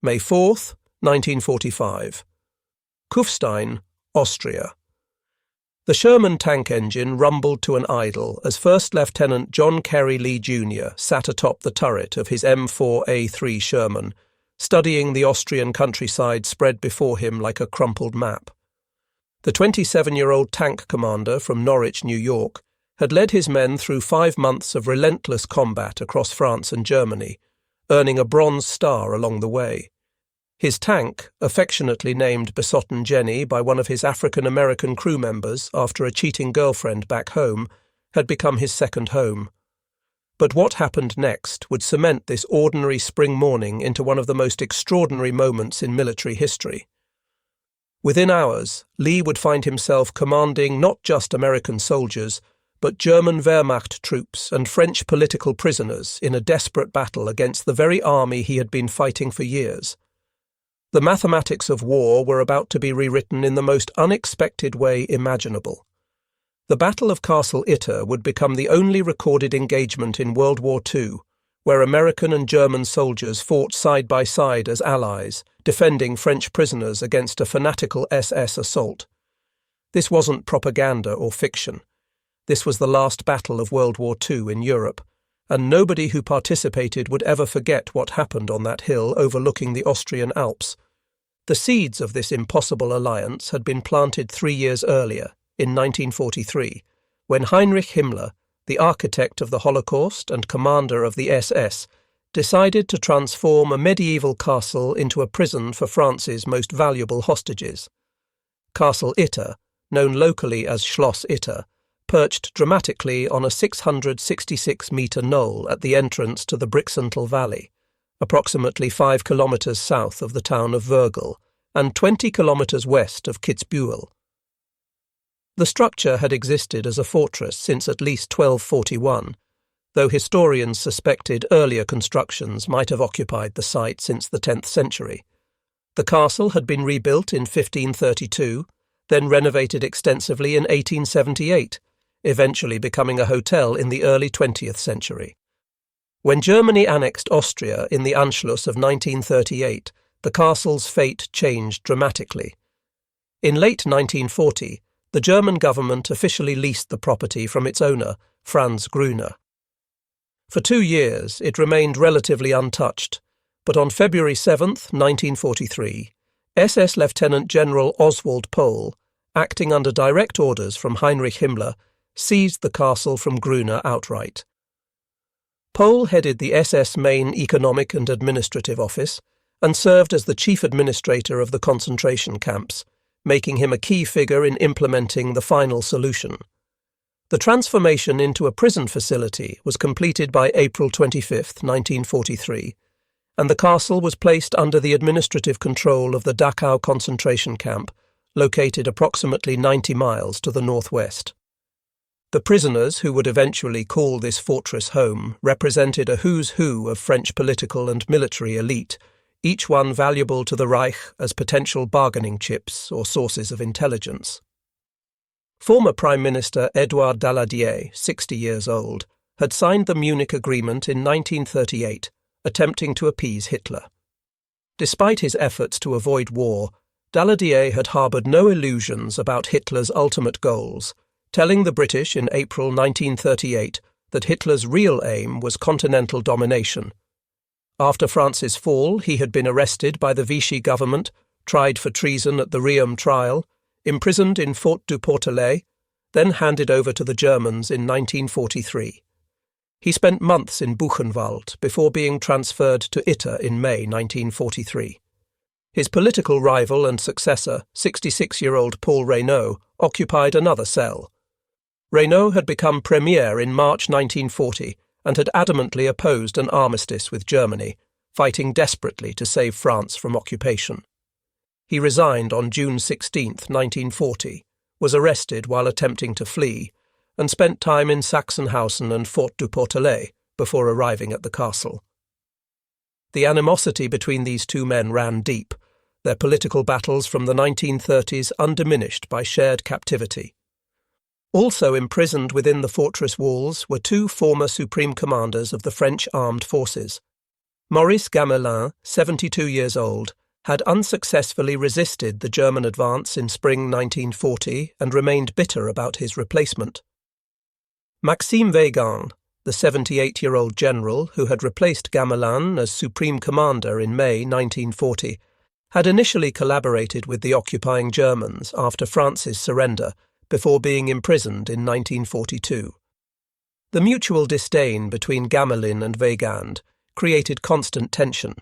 May 4th, 1945. Kufstein, Austria. The Sherman tank engine rumbled to an idle as First Lieutenant John Kerry Lee Jr. sat atop the turret of his M4A3 Sherman, studying the Austrian countryside spread before him like a crumpled map. The 27-year-old tank commander from Norwich, New York, had led his men through 5 months of relentless combat across France and Germany, earning a Bronze Star along the way. His tank, affectionately named Besotten Jenny by one of his African-American crew members after a cheating girlfriend back home, had become his second home. But what happened next would cement this ordinary spring morning into one of the most extraordinary moments in military history. Within hours, Lee would find himself commanding not just American soldiers, but German Wehrmacht troops and French political prisoners in a desperate battle against the very army he had been fighting for years. The mathematics of war were about to be rewritten in the most unexpected way imaginable. The Battle of Castle Itter would become the only recorded engagement in World War II, where American and German soldiers fought side by side as allies, defending French prisoners against a fanatical SS assault. This wasn't propaganda or fiction. This was the last battle of World War II in Europe, and nobody who participated would ever forget what happened on that hill overlooking the Austrian Alps. The seeds of this impossible alliance had been planted 3 years earlier, in 1943, when Heinrich Himmler, the architect of the Holocaust and commander of the SS, decided to transform a medieval castle into a prison for France's most valuable hostages. Castle Itter, known locally as Schloss Itter, perched dramatically on a 666-metre knoll at the entrance to the Brixental Valley, approximately 5 kilometres south of the town of Wörgl and 20 kilometres west of Kitzbühel. The structure had existed as a fortress since at least 1241, though historians suspected earlier constructions might have occupied the site since the 10th century. The castle had been rebuilt in 1532, then renovated extensively in 1878, eventually becoming a hotel in the early 20th century. When Germany annexed Austria in the Anschluss of 1938, the castle's fate changed dramatically. In late 1940, the German government officially leased the property from its owner, Franz Gruner. For 2 years, it remained relatively untouched, but on February 7, 1943, SS Lieutenant General Oswald Pohl, acting under direct orders from Heinrich Himmler, seized the castle from Gruner outright. Pohl headed the SS main economic and administrative office and served as the chief administrator of the concentration camps, making him a key figure in implementing the final solution. The transformation into a prison facility was completed by April 25, 1943, and the castle was placed under the administrative control of the Dachau concentration camp, located approximately 90 miles to the northwest. The prisoners who would eventually call this fortress home represented a who's who of French political and military elite, each one valuable to the Reich as potential bargaining chips or sources of intelligence. Former Prime Minister Édouard Daladier, 60 years old, had signed the Munich Agreement in 1938, attempting to appease Hitler. Despite his efforts to avoid war, Daladier had harboured no illusions about Hitler's ultimate goals, telling the British in April 1938 that Hitler's real aim was continental domination. After France's fall, he had been arrested by the Vichy government, tried for treason at the Riom trial, imprisoned in Fort du Portelet, then handed over to the Germans in 1943. He spent months in Buchenwald before being transferred to Itter in May 1943. His political rival and successor, 66-year-old Paul Reynaud, occupied another cell. Reynaud had become premier in March 1940 and had adamantly opposed an armistice with Germany, fighting desperately to save France from occupation. He resigned on June 16, 1940, was arrested while attempting to flee, and spent time in Sachsenhausen and Fort du Portelet before arriving at the castle. The animosity between these two men ran deep, their political battles from the 1930s undiminished by shared captivity. Also imprisoned within the fortress walls were two former supreme commanders of the French armed forces. Maurice Gamelin, 72 years old, had unsuccessfully resisted the German advance in spring 1940 and remained bitter about his replacement. Maxime Wehrmacht, the 78-year-old general who had replaced Gamelin as supreme commander in May 1940, had initially collaborated with the occupying Germans after France's surrender before being imprisoned in 1942. The mutual disdain between Gamelin and Wehrmacht created constant tension.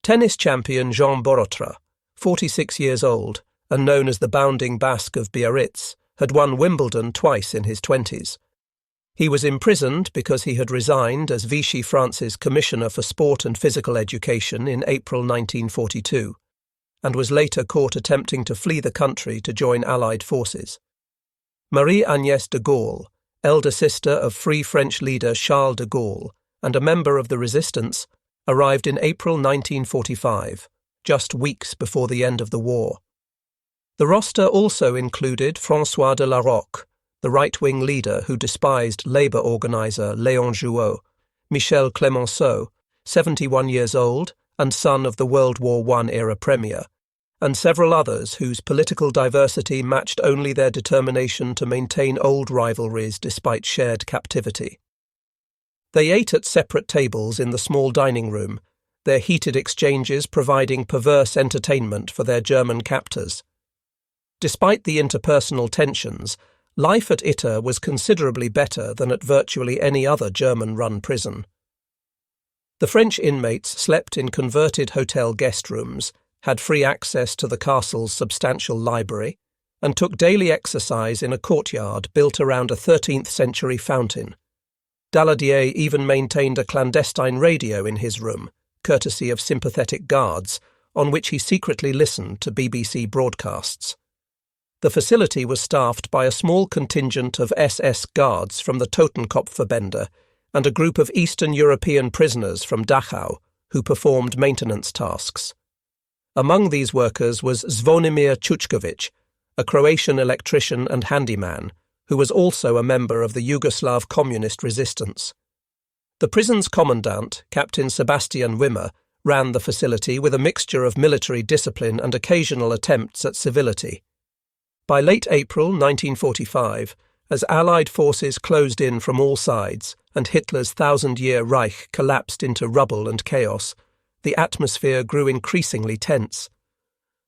Tennis champion Jean Borotra, 46 years old and known as the Bounding Basque of Biarritz, had won Wimbledon twice in his 20s. He was imprisoned because he had resigned as Vichy France's Commissioner for Sport and Physical Education in April 1942, and was later caught attempting to flee the country to join Allied forces. Marie-Agnès de Gaulle, elder sister of Free French leader Charles de Gaulle and a member of the resistance, arrived in April 1945, just weeks before the end of the war. The roster also included François de la Roque, the right-wing leader who despised labour organiser Léon Jouot, Michel Clemenceau, 71 years old and son of the World War I-era premier, and several others whose political diversity matched only their determination to maintain old rivalries despite shared captivity. They ate at separate tables in the small dining room, their heated exchanges providing perverse entertainment for their German captors. Despite the interpersonal tensions, life at Itter was considerably better than at virtually any other German-run prison. The French inmates slept in converted hotel guest rooms, had free access to the castle's substantial library, and took daily exercise in a courtyard built around a 13th-century fountain. Daladier even maintained a clandestine radio in his room, courtesy of sympathetic guards, on which he secretly listened to BBC broadcasts. The facility was staffed by a small contingent of SS guards from the Totenkopfverbände and a group of Eastern European prisoners from Dachau who performed maintenance tasks. Among these workers was Zvonimir Chuchkovic, a Croatian electrician and handyman, who was also a member of the Yugoslav communist resistance. The prison's commandant, Captain Sebastian Wimmer, ran the facility with a mixture of military discipline and occasional attempts at civility. By late April 1945, as Allied forces closed in from all sides and Hitler's thousand-year Reich collapsed into rubble and chaos, the atmosphere grew increasingly tense.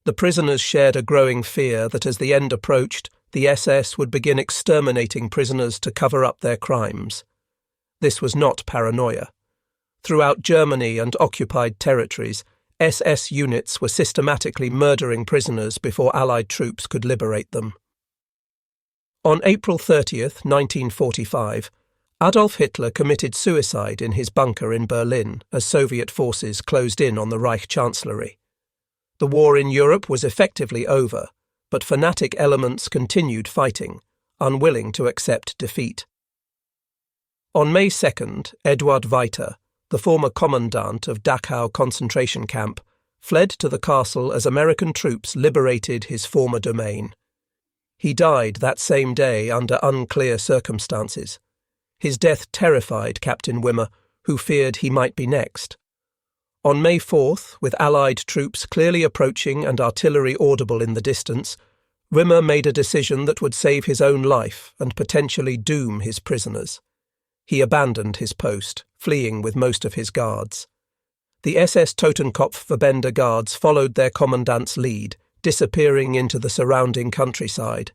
The prisoners shared a growing fear that as the end approached, the SS would begin exterminating prisoners to cover up their crimes. This was not paranoia. Throughout Germany and occupied territories, SS units were systematically murdering prisoners before Allied troops could liberate them. On April 30th, 1945, Adolf Hitler committed suicide in his bunker in Berlin as Soviet forces closed in on the Reich Chancellery. The war in Europe was effectively over, but fanatic elements continued fighting, unwilling to accept defeat. On May 2nd, Édouard Weiter, the former commandant of Dachau concentration camp, fled to the castle as American troops liberated his former domain. He died that same day under unclear circumstances. His death terrified Captain Wimmer, who feared he might be next. On May 4th, with Allied troops clearly approaching and artillery audible in the distance, Wimmer made a decision that would save his own life and potentially doom his prisoners. He abandoned his post, fleeing with most of his guards. The SS Totenkopfverbände guards followed their commandant's lead, disappearing into the surrounding countryside.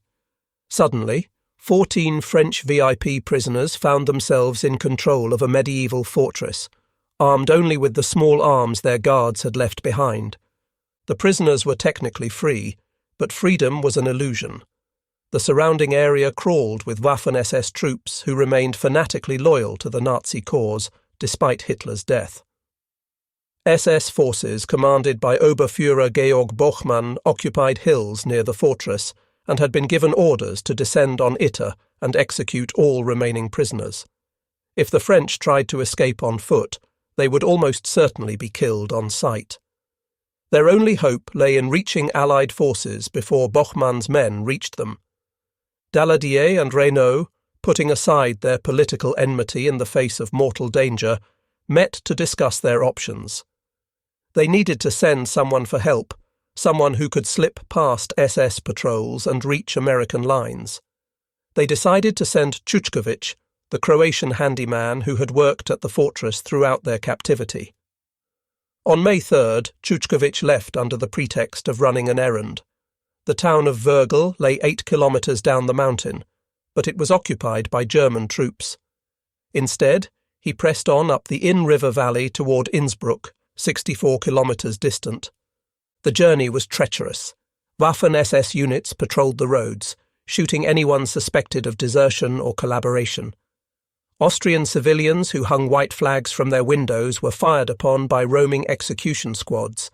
Suddenly, 14 French VIP prisoners found themselves in control of a medieval fortress, armed only with the small arms their guards had left behind. The prisoners were technically free, but freedom was an illusion. The surrounding area crawled with Waffen-SS troops who remained fanatically loyal to the Nazi cause, despite Hitler's death. SS forces commanded by Oberführer Georg Bochmann occupied hills near the fortress and had been given orders to descend on Itter and execute all remaining prisoners. If the French tried to escape on foot, they would almost certainly be killed on sight. Their only hope lay in reaching Allied forces before Bochmann's men reached them. Daladier and Reynaud, putting aside their political enmity in the face of mortal danger, met to discuss their options. They needed to send someone for help, someone who could slip past SS patrols and reach American lines. They decided to send Čučković, the Croatian handyman who had worked at the fortress throughout their captivity. On May 3rd, Čučković left under the pretext of running an errand. The town of Vrgl lay 8 kilometers down the mountain, but it was occupied by German troops. Instead, he pressed on up the Inn River Valley toward Innsbruck, 64 kilometers distant. The journey was treacherous. Waffen-SS units patrolled the roads, shooting anyone suspected of desertion or collaboration. Austrian civilians who hung white flags from their windows were fired upon by roaming execution squads.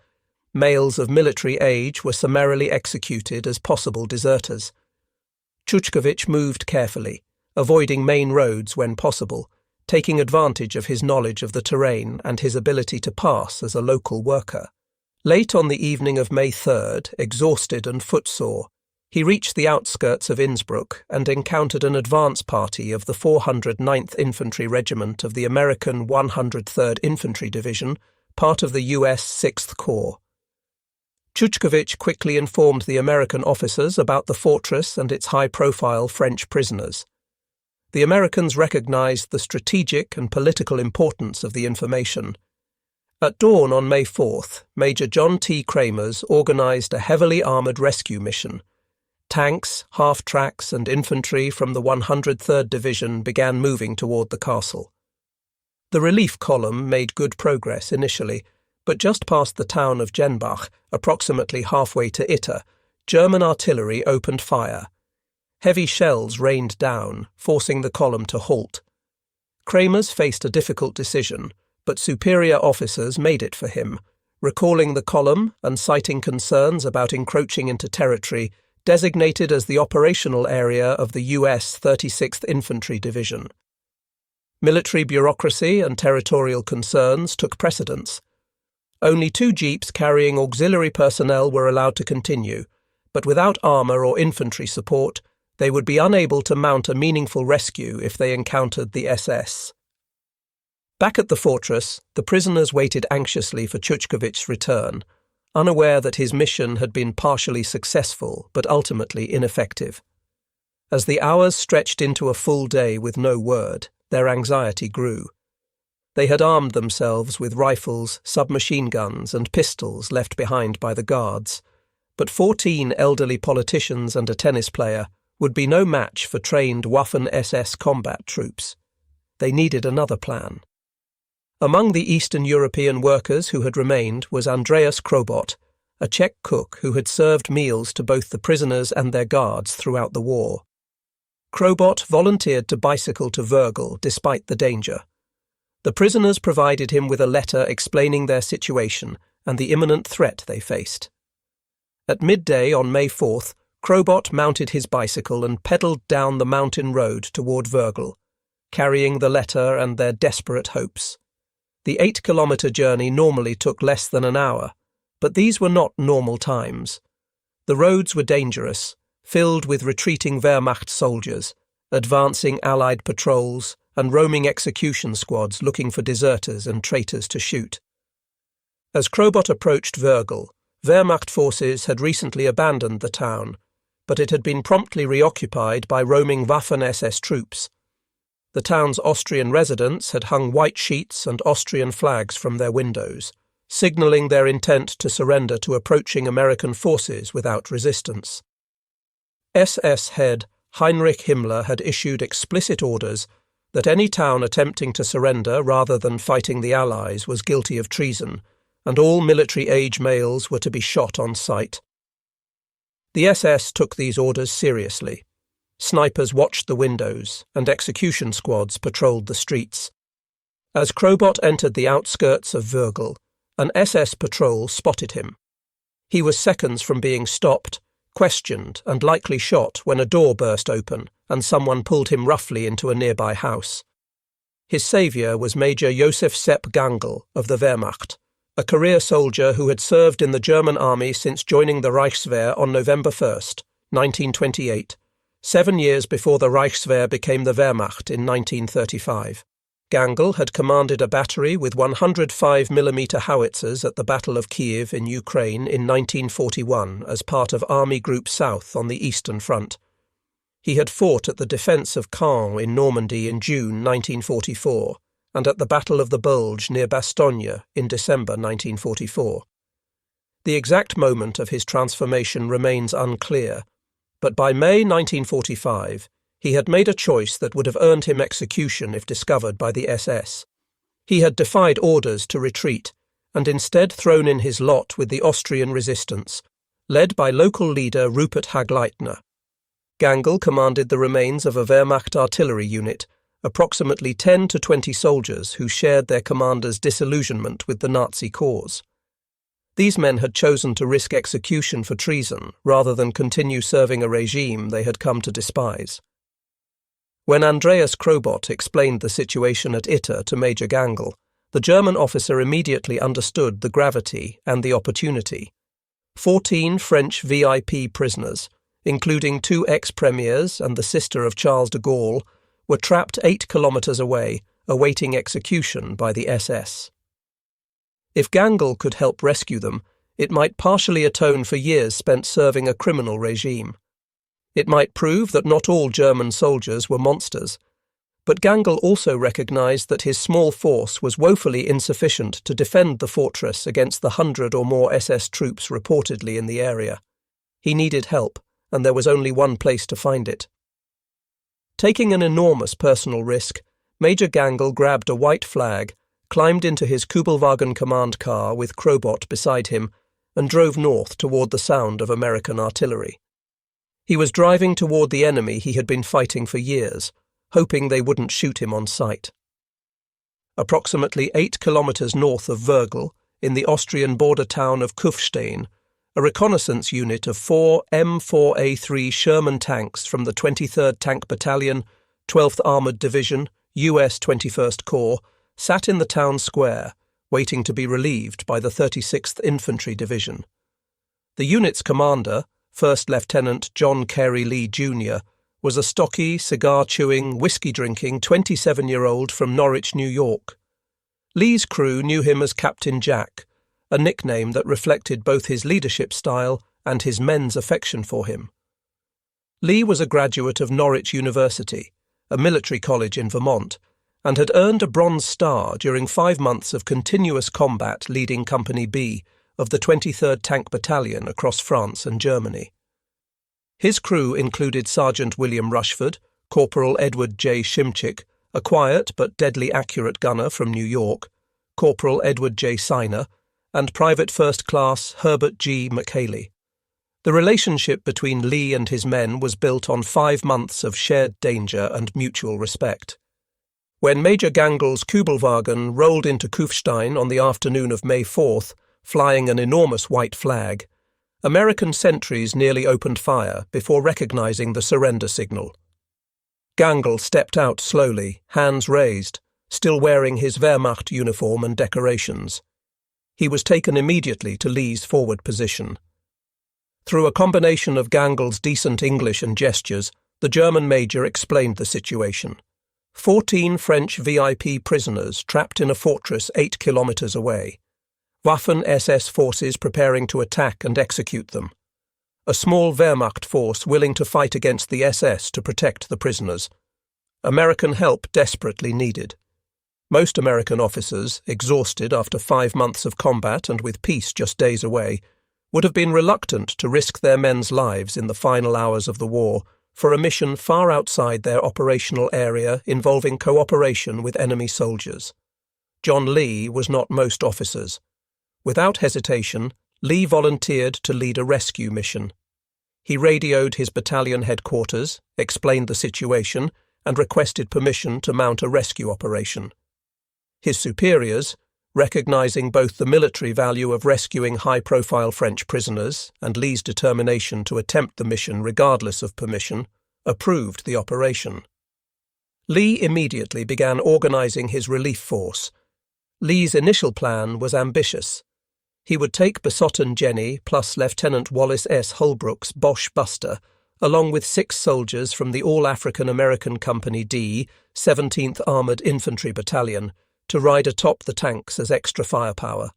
Males of military age were summarily executed as possible deserters. Čučković moved carefully, avoiding main roads when possible, taking advantage of his knowledge of the terrain and his ability to pass as a local worker. Late on the evening of May 3rd, exhausted and footsore, he reached the outskirts of Innsbruck and encountered an advance party of the 409th Infantry Regiment of the American 103rd Infantry Division, part of the U.S. 6th Corps. Čučković quickly informed the American officers about the fortress and its high-profile French prisoners. The Americans recognized the strategic and political importance of the information. At dawn on May 4th, Major John T. Kramers organized a heavily armored rescue mission. Tanks, half-tracks and infantry from the 103rd Division began moving toward the castle. The relief column made good progress initially, but just past the town of Jenbach, approximately halfway to Itter, German artillery opened fire. Heavy shells rained down, forcing the column to halt. Kramers faced a difficult decision, but superior officers made it for him, recalling the column and citing concerns about encroaching into territory designated as the operational area of the U.S. 36th Infantry Division. Military bureaucracy and territorial concerns took precedence. Only 2 jeeps carrying auxiliary personnel were allowed to continue, but without armour or infantry support, they would be unable to mount a meaningful rescue if they encountered the SS. Back at the fortress, the prisoners waited anxiously for Čučković's return, unaware that his mission had been partially successful but ultimately ineffective. As the hours stretched into a full day with no word, their anxiety grew. They had armed themselves with rifles, submachine guns and pistols left behind by the guards, but 14 elderly politicians and a tennis player would be no match for trained Waffen-SS combat troops. They needed another plan. Among the Eastern European workers who had remained was Andreas Krobot, a Czech cook who had served meals to both the prisoners and their guards throughout the war. Krobot volunteered to bicycle to Vrgl despite the danger. The prisoners provided him with a letter explaining their situation and the imminent threat they faced. At midday on May 4th, Krobot mounted his bicycle and pedalled down the mountain road toward Vrgl, carrying the letter and their desperate hopes. The 8-kilometre journey normally took less than an hour, but these were not normal times. The roads were dangerous, filled with retreating Wehrmacht soldiers, advancing Allied patrols, and roaming execution squads looking for deserters and traitors to shoot. As Krobot approached Vrgl, Wehrmacht forces had recently abandoned the town, but it had been promptly reoccupied by roaming Waffen-SS troops. The town's Austrian residents had hung white sheets and Austrian flags from their windows, signalling their intent to surrender to approaching American forces without resistance. SS head Heinrich Himmler had issued explicit orders that any town attempting to surrender rather than fighting the Allies was guilty of treason, and all military-age males were to be shot on sight. The SS took these orders seriously. Snipers watched the windows, and execution squads patrolled the streets. As Krobot entered the outskirts of Vrgl, an SS patrol spotted him. He was seconds from being stopped, questioned, and likely shot when a door burst open and someone pulled him roughly into a nearby house. His saviour was Major Josef Sepp Gangl of the Wehrmacht, a career soldier who had served in the German army since joining the Reichswehr on November 1st, 1928, 7 years before the Reichswehr became the Wehrmacht in 1935. Gangl had commanded a battery with 105mm howitzers at the Battle of Kiev in Ukraine in 1941 as part of Army Group South on the Eastern Front. He had fought at the defence of Caen in Normandy in June 1944 and at the Battle of the Bulge near Bastogne in December 1944. The exact moment of his transformation remains unclear, but by May 1945 he had made a choice that would have earned him execution if discovered by the SS. He had defied orders to retreat and instead thrown in his lot with the Austrian resistance, led by local leader Rupert Hagleitner. Gangl commanded the remains of a Wehrmacht artillery unit, approximately 10 to 20 soldiers who shared their commander's disillusionment with the Nazi cause. These men had chosen to risk execution for treason rather than continue serving a regime they had come to despise. When Andreas Krobot explained the situation at Itter to Major Gangl, the German officer immediately understood the gravity and the opportunity. 14 French VIP prisoners, including 2 ex-premiers and the sister of Charles de Gaulle, were trapped 8 kilometers away, awaiting execution by the SS. If Gangl could help rescue them, it might partially atone for years spent serving a criminal regime. It might prove that not all German soldiers were monsters, but Gangl also recognized that his small force was woefully insufficient to defend the fortress against the 100 or more SS troops reportedly in the area. He needed help, and there was only one place to find it. Taking an enormous personal risk, Major Gangl grabbed a white flag, climbed into his Kübelwagen command car with Krobot beside him, and drove north toward the sound of American artillery. He was driving toward the enemy he had been fighting for years, hoping they wouldn't shoot him on sight. Approximately 8 kilometers north of Wörgl, in the Austrian border town of Kufstein, a reconnaissance unit of 4 M4A3 Sherman tanks from the 23rd Tank Battalion, 12th Armoured Division, US 21st Corps, sat in the town square, waiting to be relieved by the 36th Infantry Division. The unit's commander, First Lieutenant John Carey Lee Jr., was a stocky, cigar-chewing, whiskey-drinking 27-year-old from Norwich, New York. Lee's crew knew him as Captain Jack, a nickname that reflected both his leadership style and his men's affection for him. Lee was a graduate of Norwich University, a military college in Vermont, and had earned a Bronze Star during 5 months of continuous combat leading Company B of the 23rd Tank Battalion across France and Germany. His crew included Sergeant William Rushford, Corporal Edward J. Shimchick, a quiet but deadly accurate gunner from New York, Corporal Edward J. Siner, and Private First Class Herbert G. McHaley. The relationship between Lee and his men was built on 5 months of shared danger and mutual respect. When Major Gangl's Kübelwagen rolled into Kufstein on the afternoon of May 4th, flying an enormous white flag, American sentries nearly opened fire before recognizing the surrender signal. Gangl stepped out slowly, hands raised, still wearing his Wehrmacht uniform and decorations. He was taken immediately to Lee's forward position. Through a combination of Gangl's decent English and gestures, the German major explained the situation. 14 French VIP prisoners trapped in a fortress 8 kilometers away. Waffen-SS forces preparing to attack and execute them. A small Wehrmacht force willing to fight against the SS to protect the prisoners. American help desperately needed. Most American officers, exhausted after 5 months of combat and with peace just days away, would have been reluctant to risk their men's lives in the final hours of the war for a mission far outside their operational area involving cooperation with enemy soldiers. John Lee was not most officers. Without hesitation, Lee volunteered to lead a rescue mission. He radioed his battalion headquarters, explained the situation, and requested permission to mount a rescue operation. His superiors, recognizing both the military value of rescuing high-profile French prisoners and Lee's determination to attempt the mission regardless of permission, approved the operation. Lee immediately began organizing his relief force. Lee's initial plan was ambitious. He would take Besotten Jenny plus Lieutenant Wallace S. Holbrook's Bosch Buster, along with 6 soldiers from the All-African American Company D, 17th Armoured Infantry Battalion, to ride atop the tanks as extra firepower.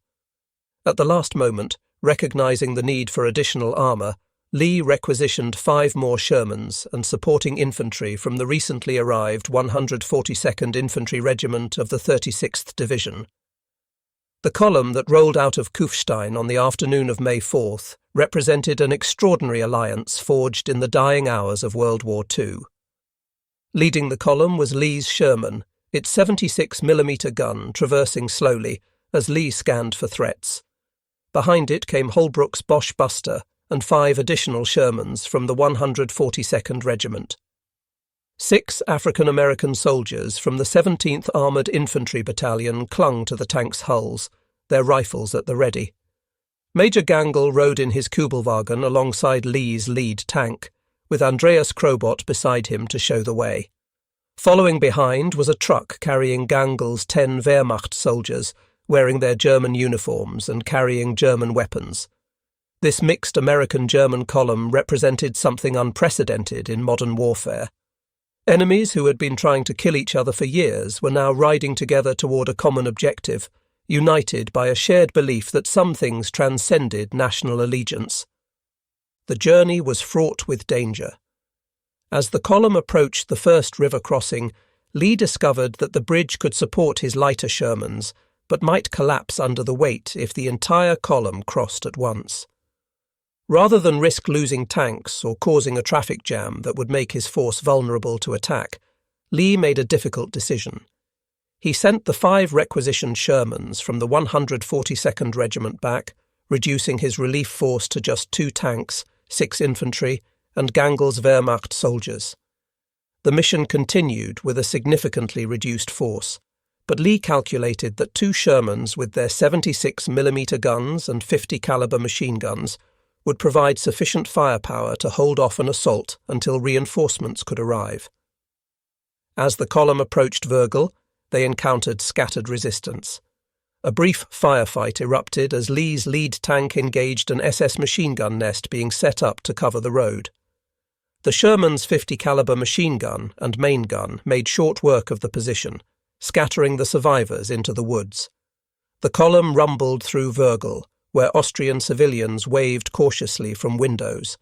At the last moment, recognizing the need for additional armour, Lee requisitioned 5 more Shermans and supporting infantry from the recently arrived 142nd Infantry Regiment of the 36th Division. The column that rolled out of Kufstein on the afternoon of May 4th represented an extraordinary alliance forged in the dying hours of World War II. Leading the column was Lee's Sherman, its 76mm gun traversing slowly as Lee scanned for threats. Behind it came Holbrook's Boche Buster and 5 additional Shermans from the 142nd Regiment. 6 African-American soldiers from the 17th Armoured Infantry Battalion clung to the tanks' hulls, their rifles at the ready. Major Gangl rode in his Kubelwagen alongside Lee's lead tank, with Andreas Krobot beside him to show the way. Following behind was a truck carrying Gangl's 10 Wehrmacht soldiers, wearing their German uniforms and carrying German weapons. This mixed American-German column represented something unprecedented in modern warfare. Enemies who had been trying to kill each other for years were now riding together toward a common objective, united by a shared belief that some things transcended national allegiance. The journey was fraught with danger. As the column approached the first river crossing, Lee discovered that the bridge could support his lighter Shermans, but might collapse under the weight if the entire column crossed at once. Rather than risk losing tanks or causing a traffic jam that would make his force vulnerable to attack, Lee made a difficult decision. He sent the 5 requisitioned Shermans from the 142nd Regiment back, reducing his relief force to just 2 tanks, 6 infantry, and Gangl's Wehrmacht soldiers. The mission continued with a significantly reduced force, but Lee calculated that 2 Shermans with their 76mm guns and 50 caliber machine guns would provide sufficient firepower to hold off an assault until reinforcements could arrive. As the column approached Wörgl, they encountered scattered resistance. A brief firefight erupted as Lee's lead tank engaged an SS machine gun nest being set up to cover the road. The Sherman's 50 caliber machine gun and main gun made short work of the position, scattering the survivors into the woods. The column rumbled through Wörgl, where Austrian civilians waved cautiously from windows.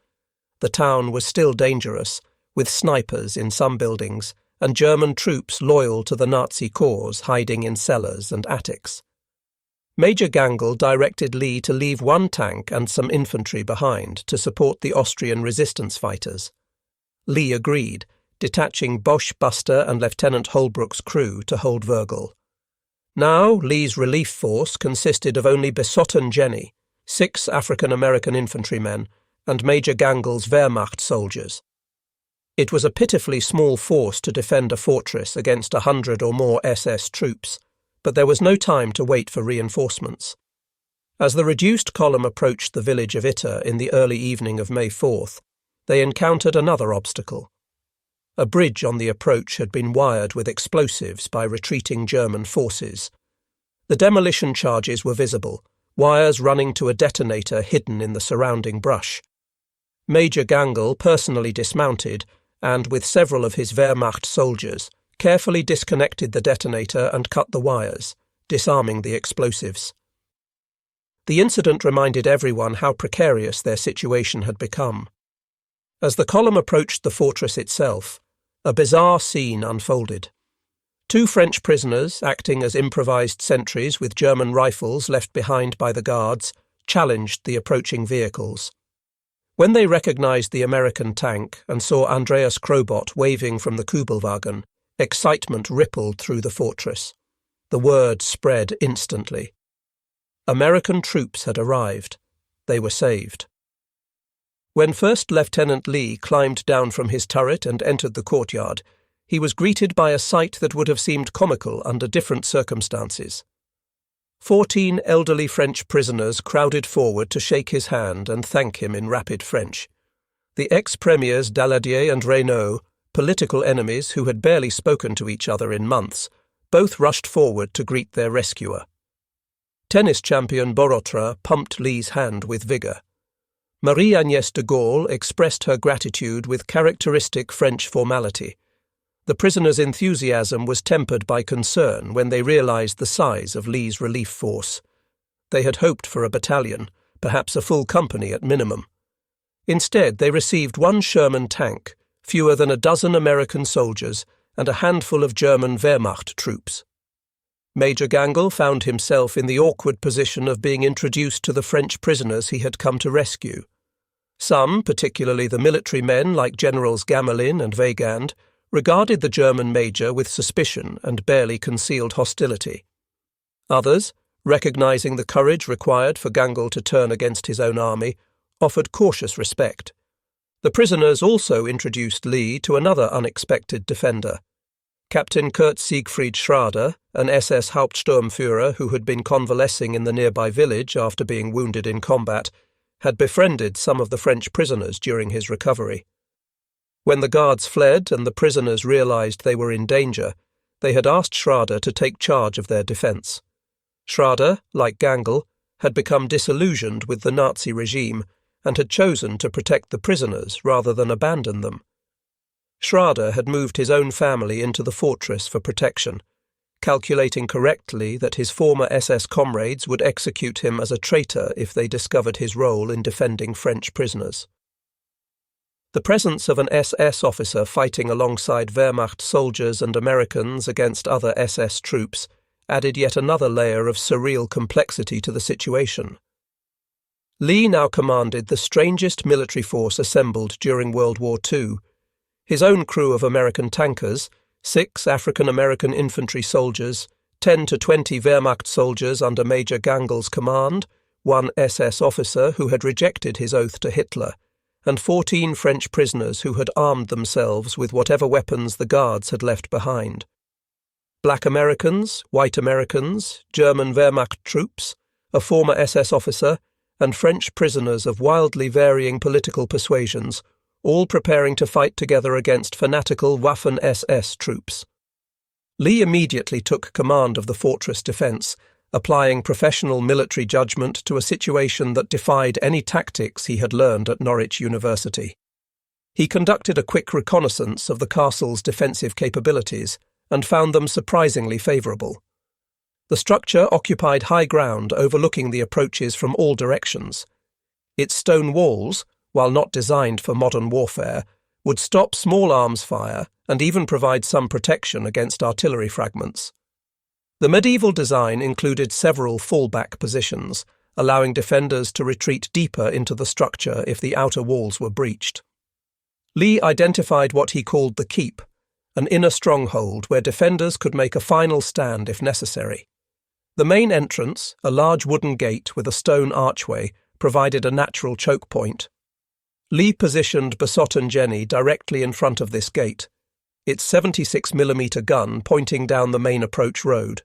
The town was still dangerous, with snipers in some buildings and German troops loyal to the Nazi cause hiding in cellars and attics. Major Gangl directed Lee to leave 1 tank and some infantry behind to support the Austrian resistance fighters. Lee agreed, detaching Boche Buster and Lieutenant Holbrook's crew to hold Wörgl. Now, Lee's relief force consisted of only Besotten Jenny, 6 African-American infantrymen, and Major Gangl's Wehrmacht soldiers. It was a pitifully small force to defend a fortress against 100 or more SS troops, but there was no time to wait for reinforcements. As the reduced column approached the village of Itter in the early evening of May 4th, they encountered another obstacle. A bridge on the approach had been wired with explosives by retreating German forces. The demolition charges were visible, wires running to a detonator hidden in the surrounding brush. Major Gangl personally dismounted and, with several of his Wehrmacht soldiers, carefully disconnected the detonator and cut the wires, disarming the explosives. The incident reminded everyone how precarious their situation had become. As the column approached the fortress itself, a bizarre scene unfolded. 2 French prisoners, acting as improvised sentries with German rifles left behind by the guards, challenged the approaching vehicles. When they recognized the American tank and saw Andreas Krobot waving from the Kubelwagen, excitement rippled through the fortress. The word spread instantly. American troops had arrived. They were saved. When First Lieutenant Lee climbed down from his turret and entered the courtyard, he was greeted by a sight that would have seemed comical under different circumstances. 14 elderly French prisoners crowded forward to shake his hand and thank him in rapid French. The ex-premiers Daladier and Reynaud, political enemies who had barely spoken to each other in months, both rushed forward to greet their rescuer. Tennis champion Borotra pumped Lee's hand with vigour. Marie-Agnès de Gaulle expressed her gratitude with characteristic French formality. The prisoners' enthusiasm was tempered by concern when they realized the size of Lee's relief force. They had hoped for a battalion, perhaps a full company at minimum. Instead, they received one Sherman tank, fewer than a dozen American soldiers, and a handful of German Wehrmacht troops. Major Gangl found himself in the awkward position of being introduced to the French prisoners he had come to rescue. Some, particularly the military men like Generals Gamelin and Weygand, regarded the German major with suspicion and barely concealed hostility. Others, recognizing the courage required for Gangl to turn against his own army, offered cautious respect. The prisoners also introduced Lee to another unexpected defender. Captain Kurt Siegfried Schrader, an SS Hauptsturmführer who had been convalescing in the nearby village after being wounded in combat, had befriended some of the French prisoners during his recovery. When the guards fled and the prisoners realized they were in danger, they had asked Schrader to take charge of their defense. Schrader, like Gangl, had become disillusioned with the Nazi regime and had chosen to protect the prisoners rather than abandon them. Schrader had moved his own family into the fortress for protection, calculating correctly that his former SS comrades would execute him as a traitor if they discovered his role in defending French prisoners. The presence of an SS officer fighting alongside Wehrmacht soldiers and Americans against other SS troops added yet another layer of surreal complexity to the situation. Lee now commanded the strangest military force assembled during World War II. His own crew of American tankers, 6 African-American infantry soldiers, 10 to 20 Wehrmacht soldiers under Major Gangl's command, 1 SS officer who had rejected his oath to Hitler, and 14 French prisoners who had armed themselves with whatever weapons the guards had left behind. Black Americans, white Americans, German Wehrmacht troops, a former SS officer, and French prisoners of wildly varying political persuasions, all preparing to fight together against fanatical Waffen-SS troops. Lee immediately took command of the fortress defence, applying professional military judgment to a situation that defied any tactics he had learned at Norwich University. He conducted a quick reconnaissance of the castle's defensive capabilities and found them surprisingly favourable. The structure occupied high ground overlooking the approaches from all directions. Its stone walls, while not designed for modern warfare, would stop small arms fire and even provide some protection against artillery fragments. The medieval design included several fallback positions, allowing defenders to retreat deeper into the structure if the outer walls were breached. Lee identified what he called the Keep, an inner stronghold where defenders could make a final stand if necessary. The main entrance, a large wooden gate with a stone archway, provided a natural choke point. Lee positioned Besotten Jenny directly in front of this gate, its 76mm gun pointing down the main approach road.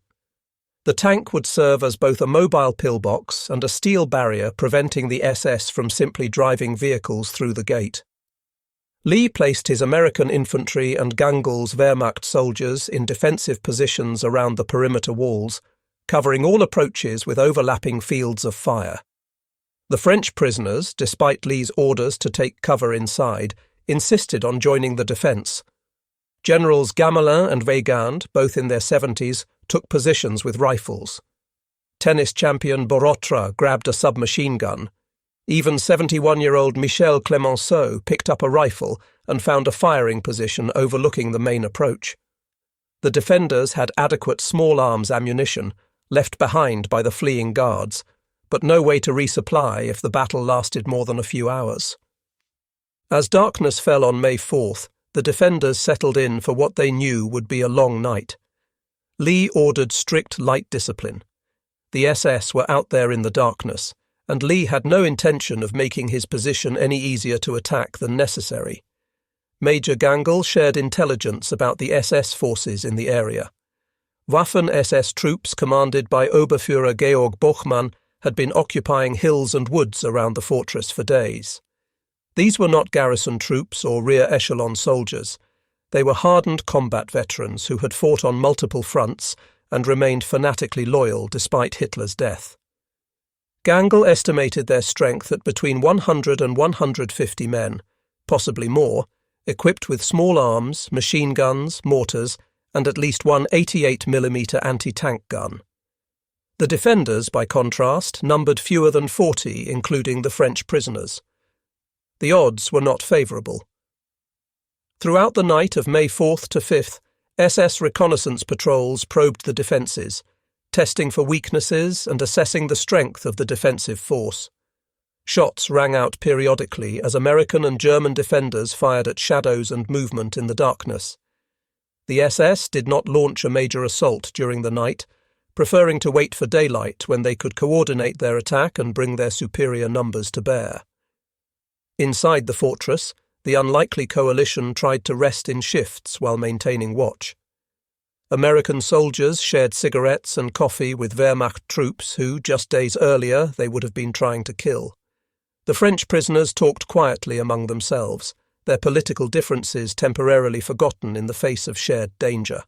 The tank would serve as both a mobile pillbox and a steel barrier preventing the SS from simply driving vehicles through the gate. Lee placed his American infantry and Gangl's Wehrmacht soldiers in defensive positions around the perimeter walls, covering all approaches with overlapping fields of fire. The French prisoners, despite Lee's orders to take cover inside, insisted on joining the defence. Generals Gamelin and Weygand, both in their 70s, took positions with rifles. Tennis champion Borotra grabbed a submachine gun. Even 71-year-old Michel Clemenceau picked up a rifle and found a firing position overlooking the main approach. The defenders had adequate small arms ammunition, left behind by the fleeing guards, but no way to resupply if the battle lasted more than a few hours. As darkness fell on May 4th, the defenders settled in for what they knew would be a long night. Lee ordered strict light discipline. The SS were out there in the darkness, and Lee had no intention of making his position any easier to attack than necessary. Major Gangl shared intelligence about the SS forces in the area. Waffen-SS troops commanded by Oberführer Georg Bochmann had been occupying hills and woods around the fortress for days. These were not garrison troops or rear echelon soldiers. They were hardened combat veterans who had fought on multiple fronts and remained fanatically loyal despite Hitler's death. Gangl estimated their strength at between 100 and 150 men, possibly more, equipped with small arms, machine guns, mortars, and at least one 88mm anti-tank gun. The defenders, by contrast, numbered fewer than 40, including the French prisoners. The odds were not favourable. Throughout the night of May 4th to 5th, SS reconnaissance patrols probed the defences, testing for weaknesses and assessing the strength of the defensive force. Shots rang out periodically as American and German defenders fired at shadows and movement in the darkness. The SS did not launch a major assault during the night, preferring to wait for daylight when they could coordinate their attack and bring their superior numbers to bear. Inside the fortress, the unlikely coalition tried to rest in shifts while maintaining watch. American soldiers shared cigarettes and coffee with Wehrmacht troops who, just days earlier, they would have been trying to kill. The French prisoners talked quietly among themselves, their political differences temporarily forgotten in the face of shared danger.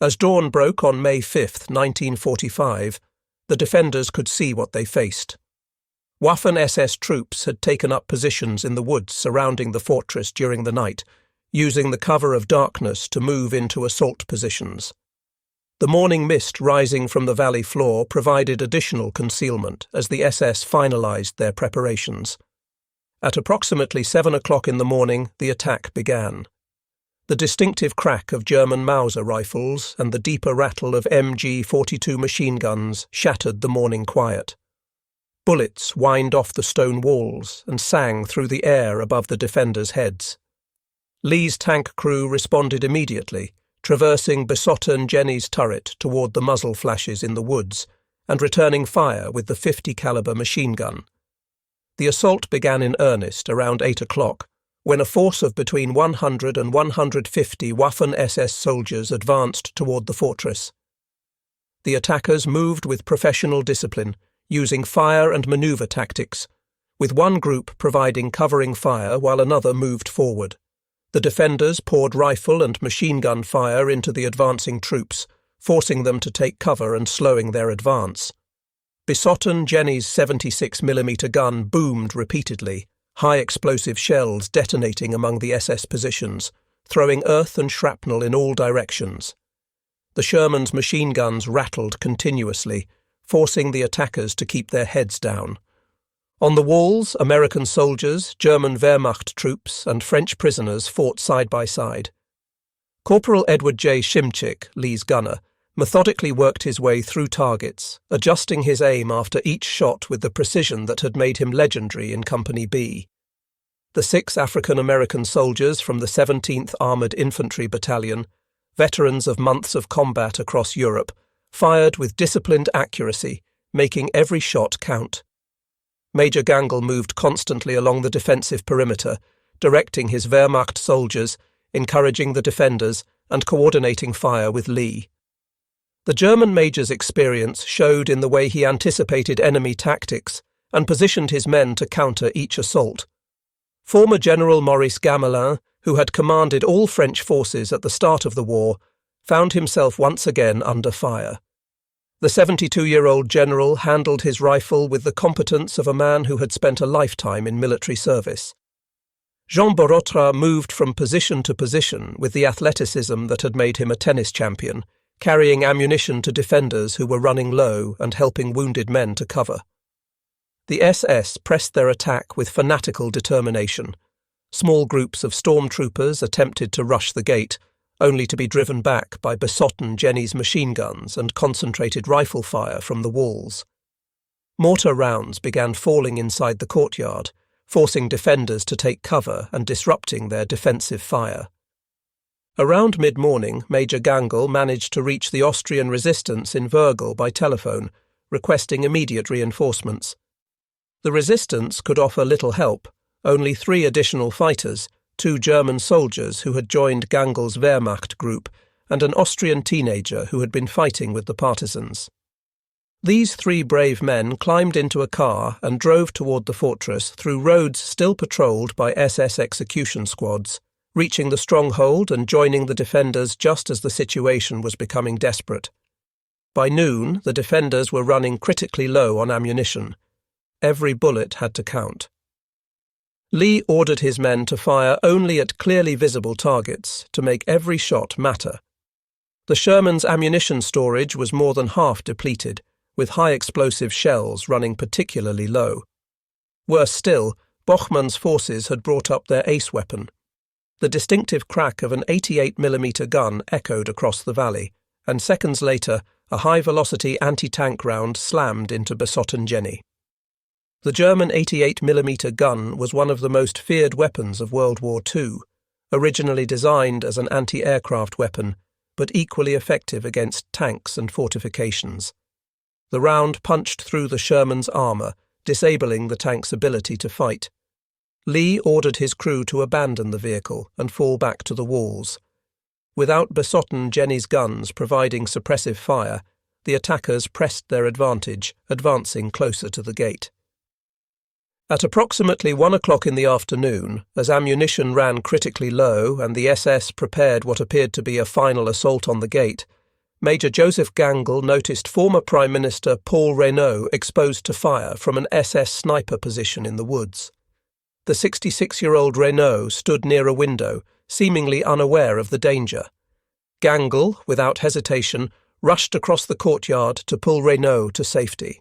As dawn broke on May 5, 1945, the defenders could see what they faced. Waffen-SS troops had taken up positions in the woods surrounding the fortress during the night, using the cover of darkness to move into assault positions. The morning mist rising from the valley floor provided additional concealment as the SS finalized their preparations. At approximately 7 o'clock in the morning, the attack began. The distinctive crack of German Mauser rifles and the deeper rattle of MG-42 machine guns shattered the morning quiet. Bullets whined off the stone walls and sang through the air above the defenders' heads. Lee's tank crew responded immediately, traversing Besotten Jenny's turret toward the muzzle flashes in the woods and returning fire with the 50 caliber machine gun. The assault began in earnest around 8 o'clock, when a force of between 100 and 150 Waffen-SS soldiers advanced toward the fortress. The attackers moved with professional discipline, using fire and maneuver tactics, with one group providing covering fire while another moved forward. The defenders poured rifle and machine gun fire into the advancing troops, forcing them to take cover and slowing their advance. Besotten Jenny's 76mm gun boomed repeatedly, high explosive shells detonating among the SS positions, throwing earth and shrapnel in all directions. The Sherman's machine guns rattled continuously, forcing the attackers to keep their heads down. On the walls, American soldiers, German Wehrmacht troops, and French prisoners fought side by side. Corporal Edward J. Shimczyk, Lee's gunner, methodically worked his way through targets, adjusting his aim after each shot with the precision that had made him legendary in Company B. The 6 African-American soldiers from the 17th Armoured Infantry Battalion, veterans of months of combat across Europe, fired with disciplined accuracy, making every shot count. Major Gangl moved constantly along the defensive perimeter, directing his Wehrmacht soldiers, encouraging the defenders, and coordinating fire with Lee. The German major's experience showed in the way he anticipated enemy tactics and positioned his men to counter each assault. Former General Maurice Gamelin, who had commanded all French forces at the start of the war, found himself once again under fire. The 72-year-old general handled his rifle with the competence of a man who had spent a lifetime in military service. Jean Borotra moved from position to position with the athleticism that had made him a tennis champion, carrying ammunition to defenders who were running low and helping wounded men to cover. The SS pressed their attack with fanatical determination. Small groups of stormtroopers attempted to rush the gate, only to be driven back by Besotten Jenny's machine guns and concentrated rifle fire from the walls. Mortar rounds began falling inside the courtyard, forcing defenders to take cover and disrupting their defensive fire. Around mid-morning, Major Gangl managed to reach the Austrian resistance in Wörgl by telephone, requesting immediate reinforcements. The resistance could offer little help, only 3 additional fighters, 2 German soldiers who had joined Gangl's Wehrmacht group, and an Austrian teenager who had been fighting with the partisans. These 3 brave men climbed into a car and drove toward the fortress through roads still patrolled by SS execution squads, reaching the stronghold and joining the defenders just as the situation was becoming desperate. By noon, the defenders were running critically low on ammunition, every bullet had to count. Lee ordered his men to fire only at clearly visible targets to make every shot matter. The Sherman's ammunition storage was more than half depleted, with high-explosive shells running particularly low. Worse still, Bochmann's forces had brought up their ace weapon. The distinctive crack of an 88mm gun echoed across the valley, and seconds later, a high-velocity anti-tank round slammed into besotten Jenny. The German 88mm gun was one of the most feared weapons of World War II, originally designed as an anti-aircraft weapon, but equally effective against tanks and fortifications. The round punched through the Sherman's armour, disabling the tank's ability to fight. Lee ordered his crew to abandon the vehicle and fall back to the walls. Without besotten Jenny's guns providing suppressive fire, the attackers pressed their advantage, advancing closer to the gate. At approximately 1 o'clock in the afternoon, as ammunition ran critically low and the SS prepared what appeared to be a final assault on the gate, Major Joseph Gangl noticed former Prime Minister Paul Reynaud exposed to fire from an SS sniper position in the woods. The 66-year-old Reynaud stood near a window, seemingly unaware of the danger. Gangl, without hesitation, rushed across the courtyard to pull Reynaud to safety.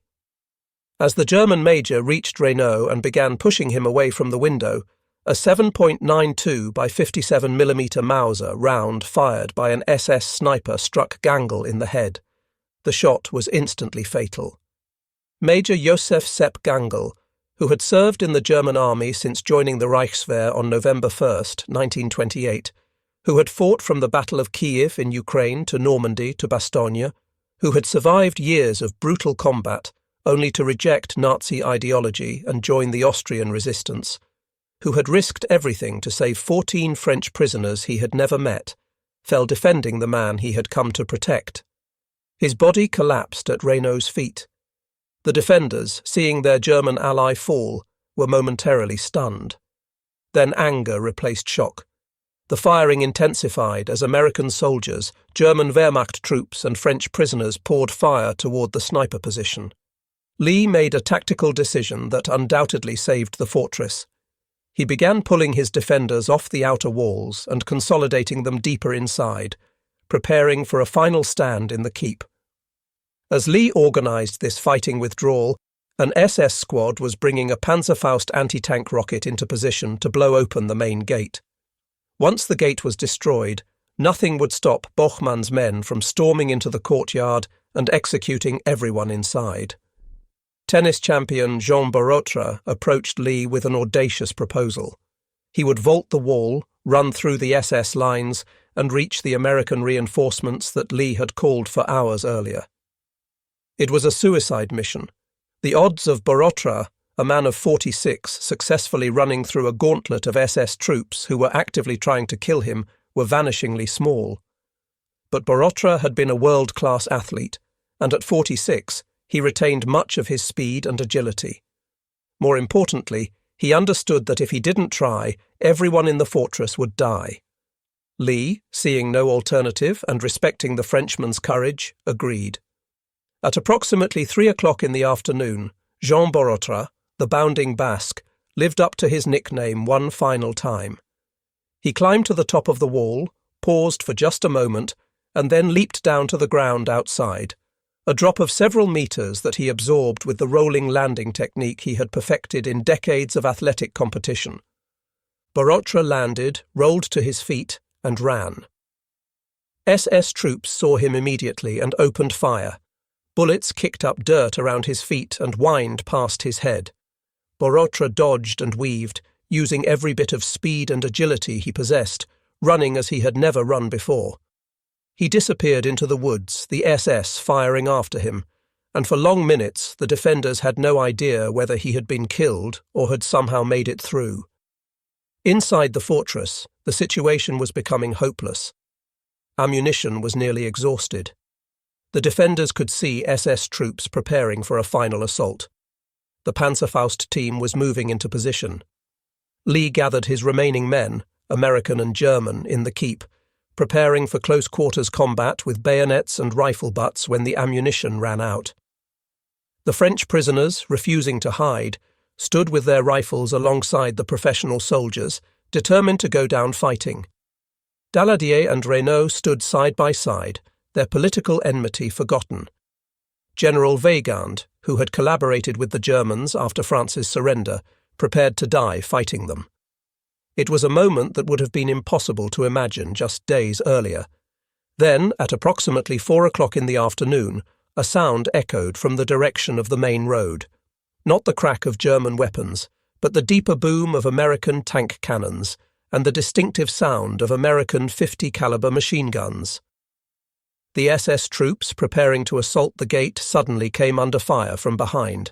As the German major reached Reynaud and began pushing him away from the window, a 7.92 by 57mm Mauser round fired by an SS sniper struck Gangl in the head. The shot was instantly fatal. Major Josef Sepp Gangl, who had served in the German army since joining the Reichswehr on November 1, 1928, who had fought from the Battle of Kiev in Ukraine to Normandy to Bastogne, who had survived years of brutal combat only to reject Nazi ideology and join the Austrian resistance, who had risked everything to save 14 French prisoners he had never met, fell defending the man he had come to protect. His body collapsed at Reynaud's feet. The defenders, seeing their German ally fall, were momentarily stunned. Then anger replaced shock. The firing intensified as American soldiers, German Wehrmacht troops and French prisoners poured fire toward the sniper position. Lee made a tactical decision that undoubtedly saved the fortress. He began pulling his defenders off the outer walls and consolidating them deeper inside, preparing for a final stand in the keep. As Lee organized this fighting withdrawal, an SS squad was bringing a Panzerfaust anti-tank rocket into position to blow open the main gate. Once the gate was destroyed, nothing would stop Bochmann's men from storming into the courtyard and executing everyone inside. Tennis champion Jean Borotra approached Lee with an audacious proposal. He would vault the wall, run through the SS lines, and reach the American reinforcements that Lee had called for hours earlier. It was a suicide mission. The odds of Borotra, a man of 46, successfully running through a gauntlet of SS troops who were actively trying to kill him, were vanishingly small. But Borotra had been a world-class athlete, and at 46, he retained much of his speed and agility. More importantly, he understood that if he didn't try, everyone in the fortress would die. Lee, seeing no alternative and respecting the Frenchman's courage, agreed. At approximately 3 o'clock in the afternoon, Jean Borotra, the bounding Basque, lived up to his nickname one final time. He climbed to the top of the wall, paused for just a moment, and then leaped down to the ground outside, a drop of several meters that he absorbed with the rolling landing technique he had perfected in decades of athletic competition. Borotra landed, rolled to his feet, and ran. SS troops saw him immediately and opened fire. Bullets kicked up dirt around his feet and whined past his head. Borotra dodged and weaved, using every bit of speed and agility he possessed, running as he had never run before. He disappeared into the woods, the SS firing after him, and for long minutes the defenders had no idea whether he had been killed or had somehow made it through. Inside the fortress, the situation was becoming hopeless. Ammunition was nearly exhausted. The defenders could see SS troops preparing for a final assault. The Panzerfaust team was moving into position. Lee gathered his remaining men, American and German, in the keep, preparing for close-quarters combat with bayonets and rifle butts when the ammunition ran out. The French prisoners, refusing to hide, stood with their rifles alongside the professional soldiers, determined to go down fighting. Daladier and Reynaud stood side by side, their political enmity forgotten. General Wehrmacht, who had collaborated with the Germans after France's surrender, prepared to die fighting them. It was a moment that would have been impossible to imagine just days earlier. Then, at approximately 4 o'clock in the afternoon, a sound echoed from the direction of the main road. Not the crack of German weapons, but the deeper boom of American tank cannons and the distinctive sound of American 50-caliber machine guns. The SS troops preparing to assault the gate suddenly came under fire from behind.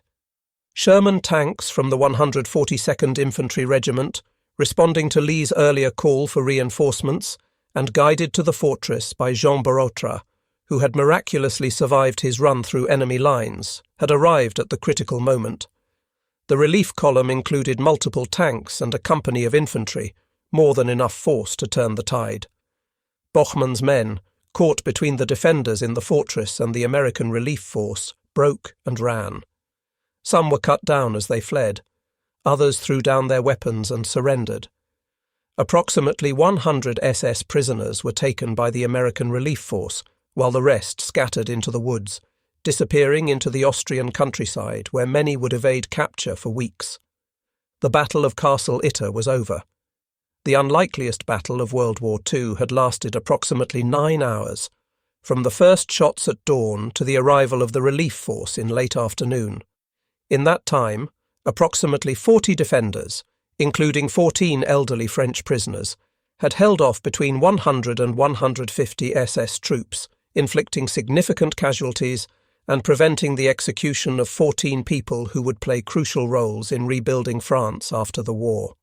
Sherman tanks from the 142nd Infantry Regiment, responding to Lee's earlier call for reinforcements, and guided to the fortress by Jean Borotra, who had miraculously survived his run through enemy lines, had arrived at the critical moment. The relief column included multiple tanks and a company of infantry, more than enough force to turn the tide. Bochmann's men, caught between the defenders in the fortress and the American relief force, broke and ran. Some were cut down as they fled. Others threw down their weapons and surrendered. Approximately 100 SS prisoners were taken by the American relief force, while the rest scattered into the woods, disappearing into the Austrian countryside where many would evade capture for weeks. The Battle of Castle Itter was over. The unlikeliest battle of World War II had lasted approximately 9 hours, from the first shots at dawn to the arrival of the relief force in late afternoon. In that time, approximately 40 defenders, including 14 elderly French prisoners, had held off between 100 and 150 SS troops, inflicting significant casualties and preventing the execution of 14 people who would play crucial roles in rebuilding France after the war.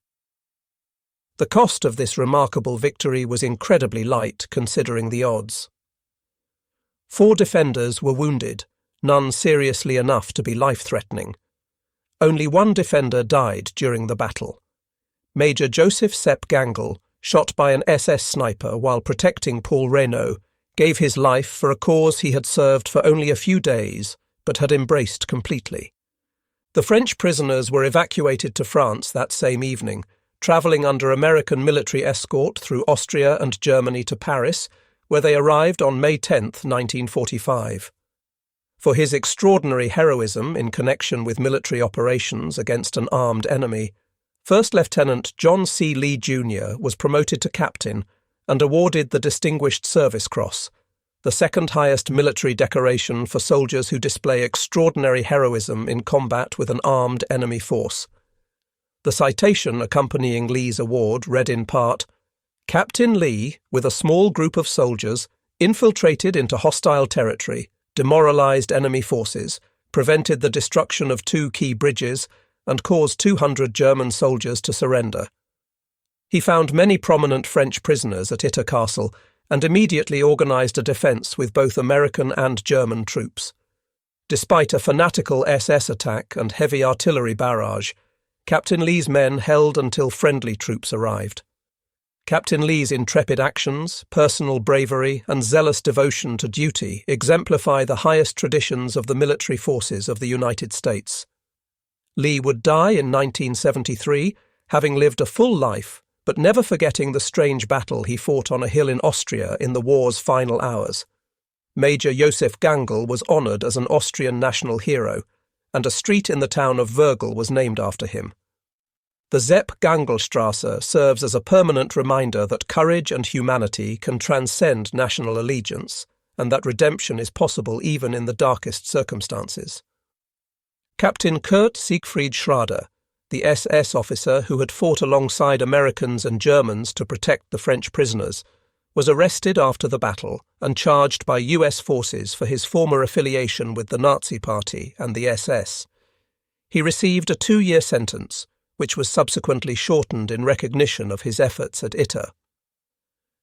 The cost of this remarkable victory was incredibly light considering the odds. 4 defenders were wounded, none seriously enough to be life-threatening. Only 1 defender died during the battle. Major Josef Sepp Gangl, shot by an SS sniper while protecting Paul Reynaud, gave his life for a cause he had served for only a few days, but had embraced completely. The French prisoners were evacuated to France that same evening, travelling under American military escort through Austria and Germany to Paris, where they arrived on May 10, 1945. For his extraordinary heroism in connection with military operations against an armed enemy, First Lieutenant John C. Lee Jr. was promoted to captain and awarded the Distinguished Service Cross, the second highest military decoration for soldiers who display extraordinary heroism in combat with an armed enemy force. The citation accompanying Lee's award read in part, "Captain Lee, with a small group of soldiers, infiltrated into hostile territory, demoralized enemy forces, prevented the destruction of 2 key bridges, and caused 200 German soldiers to surrender." He found many prominent French prisoners at Itter Castle and immediately organized a defense with both American and German troops. Despite a fanatical SS attack and heavy artillery barrage, Captain Lee's men held until friendly troops arrived. Captain Lee's intrepid actions, personal bravery, and zealous devotion to duty exemplify the highest traditions of the military forces of the United States. Lee would die in 1973, having lived a full life, but never forgetting the strange battle he fought on a hill in Austria in the war's final hours. Major Josef Gangl was honoured as an Austrian national hero, and a street in the town of Wörgl was named after him. The Sepp-Gangl-Strasse serves as a permanent reminder that courage and humanity can transcend national allegiance, and that redemption is possible even in the darkest circumstances. Captain Kurt Siegfried Schrader, the SS officer who had fought alongside Americans and Germans to protect the French prisoners, was arrested after the battle and charged by US forces for his former affiliation with the Nazi Party and the SS. He received a 2-year sentence, which was subsequently shortened in recognition of his efforts at Itter.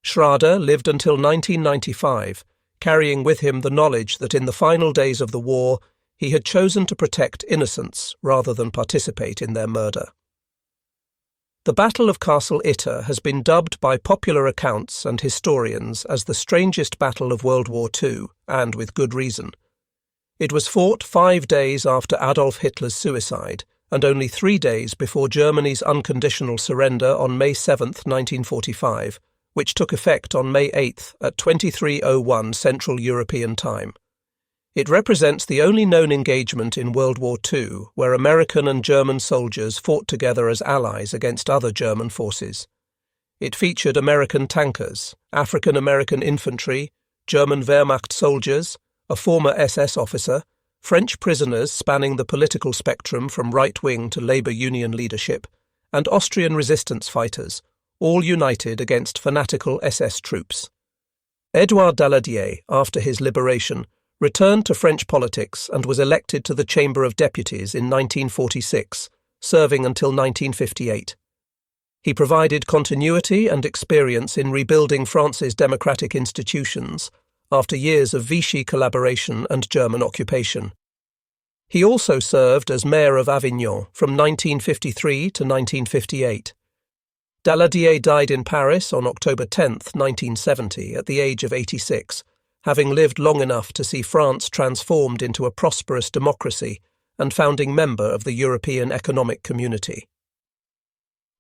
Schrader lived until 1995, carrying with him the knowledge that in the final days of the war he had chosen to protect innocents rather than participate in their murder. The Battle of Castle Itter has been dubbed by popular accounts and historians as the strangest battle of World War II, and with good reason. It was fought 5 days after Adolf Hitler's suicide, and only 3 days before Germany's unconditional surrender on May 7, 1945, which took effect on May 8 at 23:01 Central European Time. It represents the only known engagement in World War II where American and German soldiers fought together as allies against other German forces. It featured American tankers, African-American infantry, German Wehrmacht soldiers, a former SS officer, French prisoners spanning the political spectrum from right-wing to Labour Union leadership, and Austrian resistance fighters, all united against fanatical SS troops. Édouard Daladier, after his liberation, returned to French politics and was elected to the Chamber of Deputies in 1946, serving until 1958. He provided continuity and experience in rebuilding France's democratic institutions after years of Vichy collaboration and German occupation. He also served as mayor of Avignon from 1953 to 1958. Daladier died in Paris on October 10, 1970, at the age of 86, having lived long enough to see France transformed into a prosperous democracy and founding member of the European Economic Community.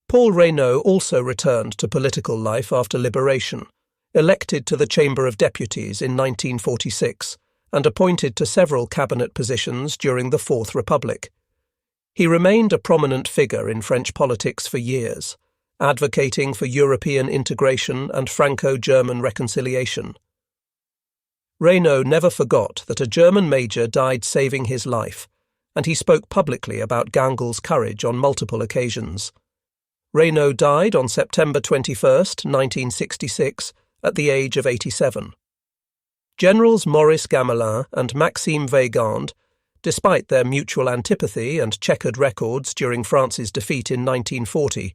Paul Reynaud also returned to political life after liberation, elected to the Chamber of Deputies in 1946 and appointed to several cabinet positions during the Fourth Republic. He remained a prominent figure in French politics for years, advocating for European integration and Franco-German reconciliation. Reynaud never forgot that a German major died saving his life, and he spoke publicly about Gangl's courage on multiple occasions. Reynaud died on September 21, 1966, at the age of 87. Generals Maurice Gamelin and Maxime Weygand, despite their mutual antipathy and checkered records during France's defeat in 1940,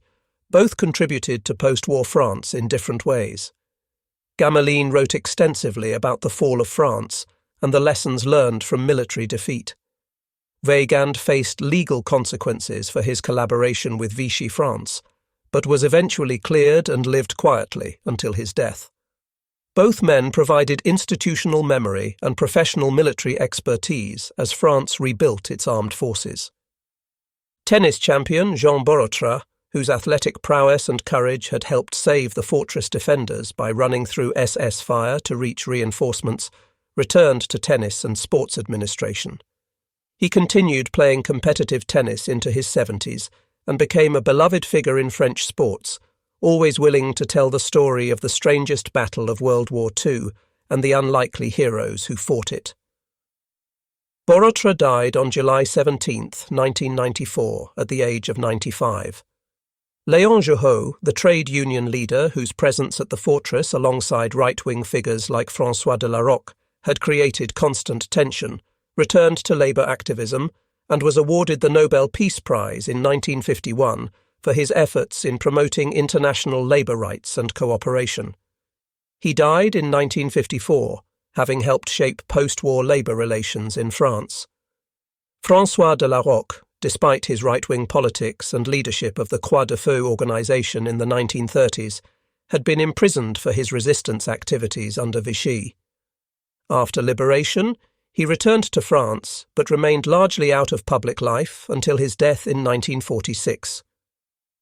both contributed to post-war France in different ways. Gamelin wrote extensively about the fall of France and the lessons learned from military defeat. Weygand faced legal consequences for his collaboration with Vichy France, but was eventually cleared and lived quietly until his death. Both men provided institutional memory and professional military expertise as France rebuilt its armed forces. Tennis champion Jean Borotra, whose athletic prowess and courage had helped save the fortress defenders by running through SS fire to reach reinforcements, returned to tennis and sports administration. He continued playing competitive tennis into his 70s and became a beloved figure in French sports, always willing to tell the story of the strangest battle of World War II and the unlikely heroes who fought it. Borotra died on July 17, 1994, at the age of 95. Léon Jourot, the trade union leader whose presence at the fortress alongside right-wing figures like François de la Roque had created constant tension, returned to labour activism and was awarded the Nobel Peace Prize in 1951 for his efforts in promoting international labour rights and cooperation. He died in 1954, having helped shape post-war labour relations in France. François de la Roque, despite his right-wing politics and leadership of the Croix de Feu organisation in the 1930s, had been imprisoned for his resistance activities under Vichy. After liberation, he returned to France, but remained largely out of public life until his death in 1946.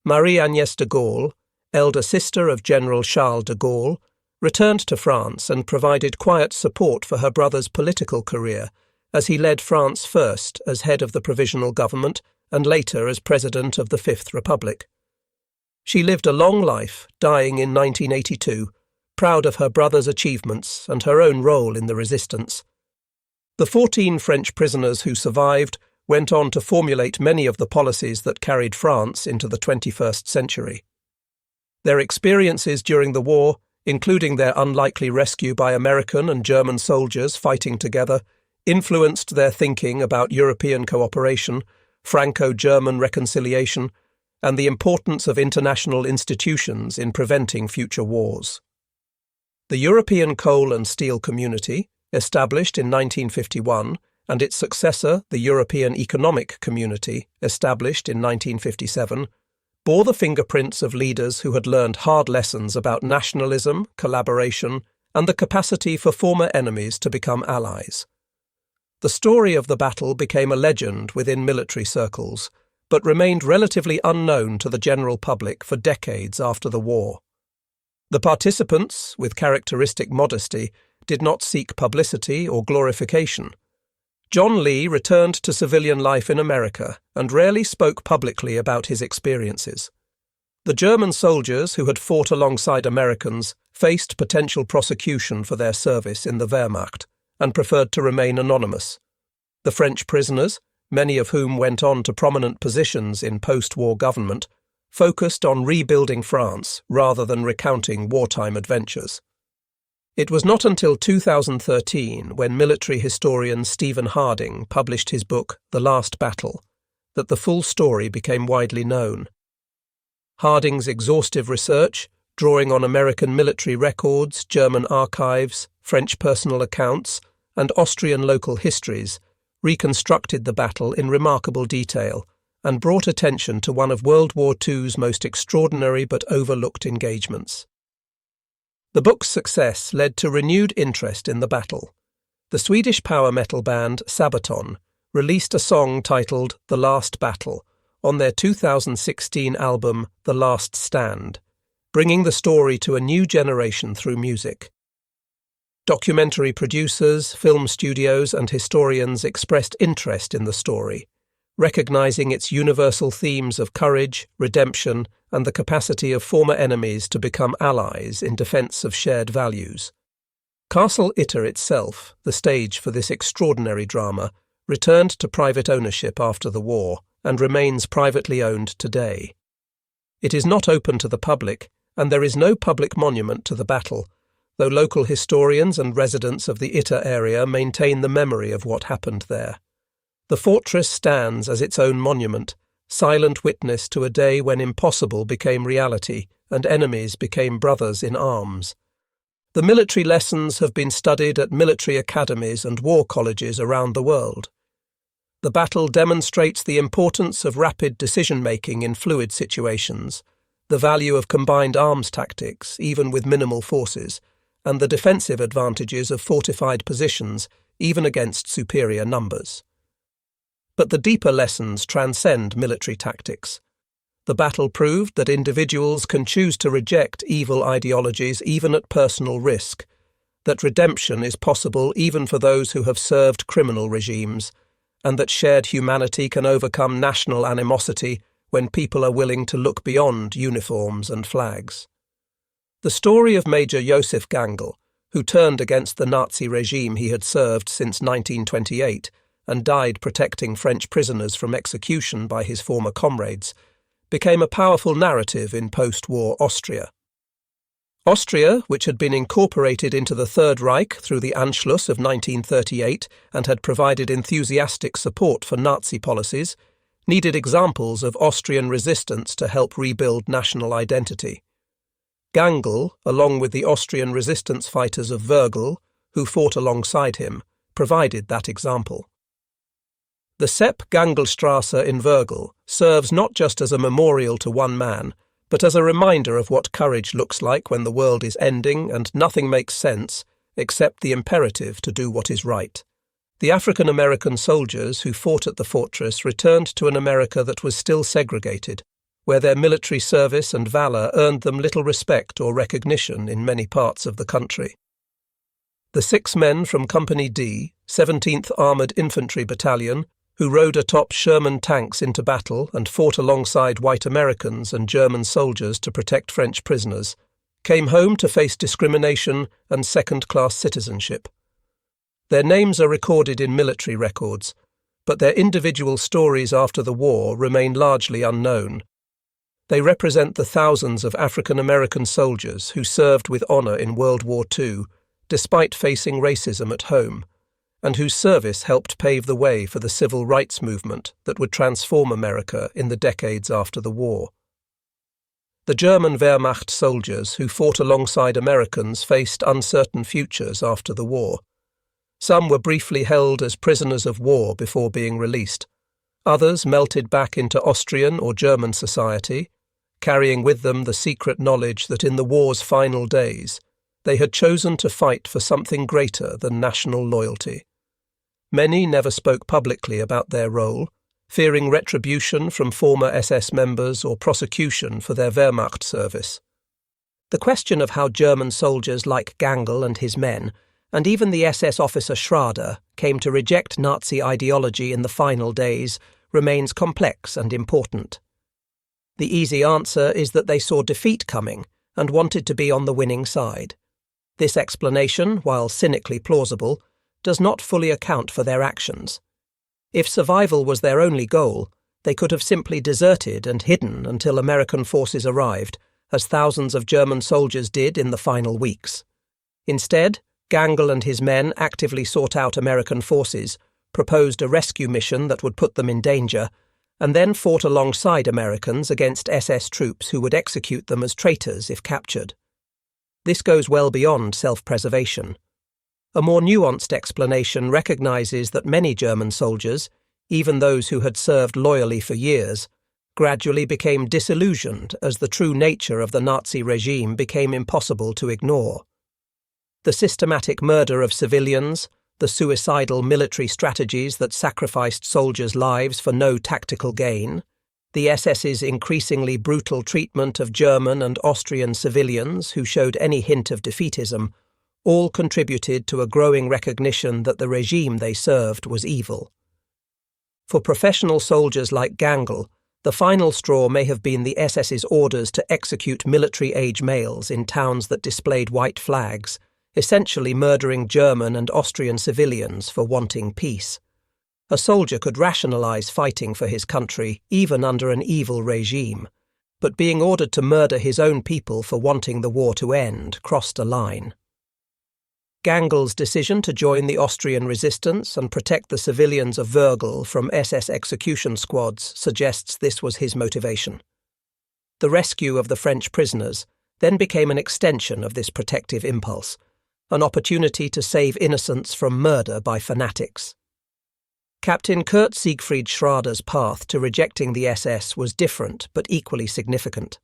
Marie-Agnès de Gaulle, elder sister of General Charles de Gaulle, returned to France and provided quiet support for her brother's political career, as he led France first as head of the Provisional Government and later as President of the Fifth Republic. She lived a long life, dying in 1982, proud of her brother's achievements and her own role in the resistance. The 14 French prisoners who survived went on to formulate many of the policies that carried France into the 21st century. Their experiences during the war, including their unlikely rescue by American and German soldiers fighting together, influenced their thinking about European cooperation, Franco-German reconciliation, and the importance of international institutions in preventing future wars. The European Coal and Steel Community, established in 1951, and its successor, the European Economic Community, established in 1957, bore the fingerprints of leaders who had learned hard lessons about nationalism, collaboration, and the capacity for former enemies to become allies. The story of the battle became a legend within military circles, but remained relatively unknown to the general public for decades after the war. The participants, with characteristic modesty, did not seek publicity or glorification. John Lee returned to civilian life in America and rarely spoke publicly about his experiences. The German soldiers who had fought alongside Americans faced potential prosecution for their service in the Wehrmacht and preferred to remain anonymous. The French prisoners, many of whom went on to prominent positions in post-war government, focused on rebuilding France rather than recounting wartime adventures. It was not until 2013, when military historian Stephen Harding published his book The Last Battle, that the full story became widely known. Harding's exhaustive research, drawing on American military records, German archives, French personal accounts, and Austrian local histories, reconstructed the battle in remarkable detail and brought attention to one of World War II's most extraordinary but overlooked engagements. The book's success led to renewed interest in the battle. The Swedish power metal band Sabaton released a song titled The Last Battle on their 2016 album The Last Stand, bringing the story to a new generation through music. Documentary producers, film studios, and historians expressed interest in the story, recognizing its universal themes of courage, redemption, and the capacity of former enemies to become allies in defense of shared values. Castle Itter itself, the stage for this extraordinary drama, returned to private ownership after the war and remains privately owned today. It is not open to the public, and there is no public monument to the battle, though local historians and residents of the Itter area maintain the memory of what happened there. The fortress stands as its own monument, silent witness to a day when impossible became reality and enemies became brothers in arms. The military lessons have been studied at military academies and war colleges around the world. The battle demonstrates the importance of rapid decision-making in fluid situations, the value of combined arms tactics, even with minimal forces, and the defensive advantages of fortified positions, even against superior numbers. But the deeper lessons transcend military tactics. The battle proved that individuals can choose to reject evil ideologies even at personal risk, that redemption is possible even for those who have served criminal regimes, and that shared humanity can overcome national animosity when people are willing to look beyond uniforms and flags. The story of Major Josef Gangl, who turned against the Nazi regime he had served since 1928 and died protecting French prisoners from execution by his former comrades, became a powerful narrative in post-war Austria. Austria, which had been incorporated into the Third Reich through the Anschluss of 1938 and had provided enthusiastic support for Nazi policies, needed examples of Austrian resistance to help rebuild national identity. Gangl, along with the Austrian resistance fighters of Wehrmacht, who fought alongside him, provided that example. The Sepp Ganglstrasse in Wehrmacht serves not just as a memorial to one man, but as a reminder of what courage looks like when the world is ending and nothing makes sense except the imperative to do what is right. The African-American soldiers who fought at the fortress returned to an America that was still segregated, where their military service and valour earned them little respect or recognition in many parts of the country. The 6 men from Company D, 17th Armoured Infantry Battalion, who rode atop Sherman tanks into battle and fought alongside white Americans and German soldiers to protect French prisoners, came home to face discrimination and second-class citizenship. Their names are recorded in military records, but their individual stories after the war remain largely unknown. They represent the thousands of African-American soldiers who served with honour in World War II, despite facing racism at home, and whose service helped pave the way for the civil rights movement that would transform America in the decades after the war. The German Wehrmacht soldiers who fought alongside Americans faced uncertain futures after the war. Some were briefly held as prisoners of war before being released. Others melted back into Austrian or German society, carrying with them the secret knowledge that in the war's final days they had chosen to fight for something greater than national loyalty. Many never spoke publicly about their role, fearing retribution from former SS members or prosecution for their Wehrmacht service. The question of how German soldiers like Gangl and his men, and even the SS officer Schrader, came to reject Nazi ideology in the final days remains complex and important. The easy answer is that they saw defeat coming and wanted to be on the winning side. This explanation, while cynically plausible, does not fully account for their actions. If survival was their only goal, they could have simply deserted and hidden until American forces arrived, as thousands of German soldiers did in the final weeks. Instead, Gangl and his men actively sought out American forces, proposed a rescue mission that would put them in danger, and then fought alongside Americans against SS troops who would execute them as traitors if captured. This goes well beyond self-preservation. A more nuanced explanation recognizes that many German soldiers, even those who had served loyally for years, gradually became disillusioned as the true nature of the Nazi regime became impossible to ignore. The systematic murder of civilians, the suicidal military strategies that sacrificed soldiers' lives for no tactical gain, the SS's increasingly brutal treatment of German and Austrian civilians who showed any hint of defeatism, all contributed to a growing recognition that the regime they served was evil. For professional soldiers like Gangl, the final straw may have been the SS's orders to execute military-age males in towns that displayed white flags, essentially murdering German and Austrian civilians for wanting peace. A soldier could rationalize fighting for his country even under an evil regime, but being ordered to murder his own people for wanting the war to end crossed a line. Gangl's decision to join the Austrian resistance and protect the civilians of Wörgl from SS execution squads suggests this was his motivation. The rescue of the French prisoners then became an extension of this protective impulse, an opportunity to save innocents from murder by fanatics. Captain Kurt Siegfried Schrader's path to rejecting the SS was different but equally significant.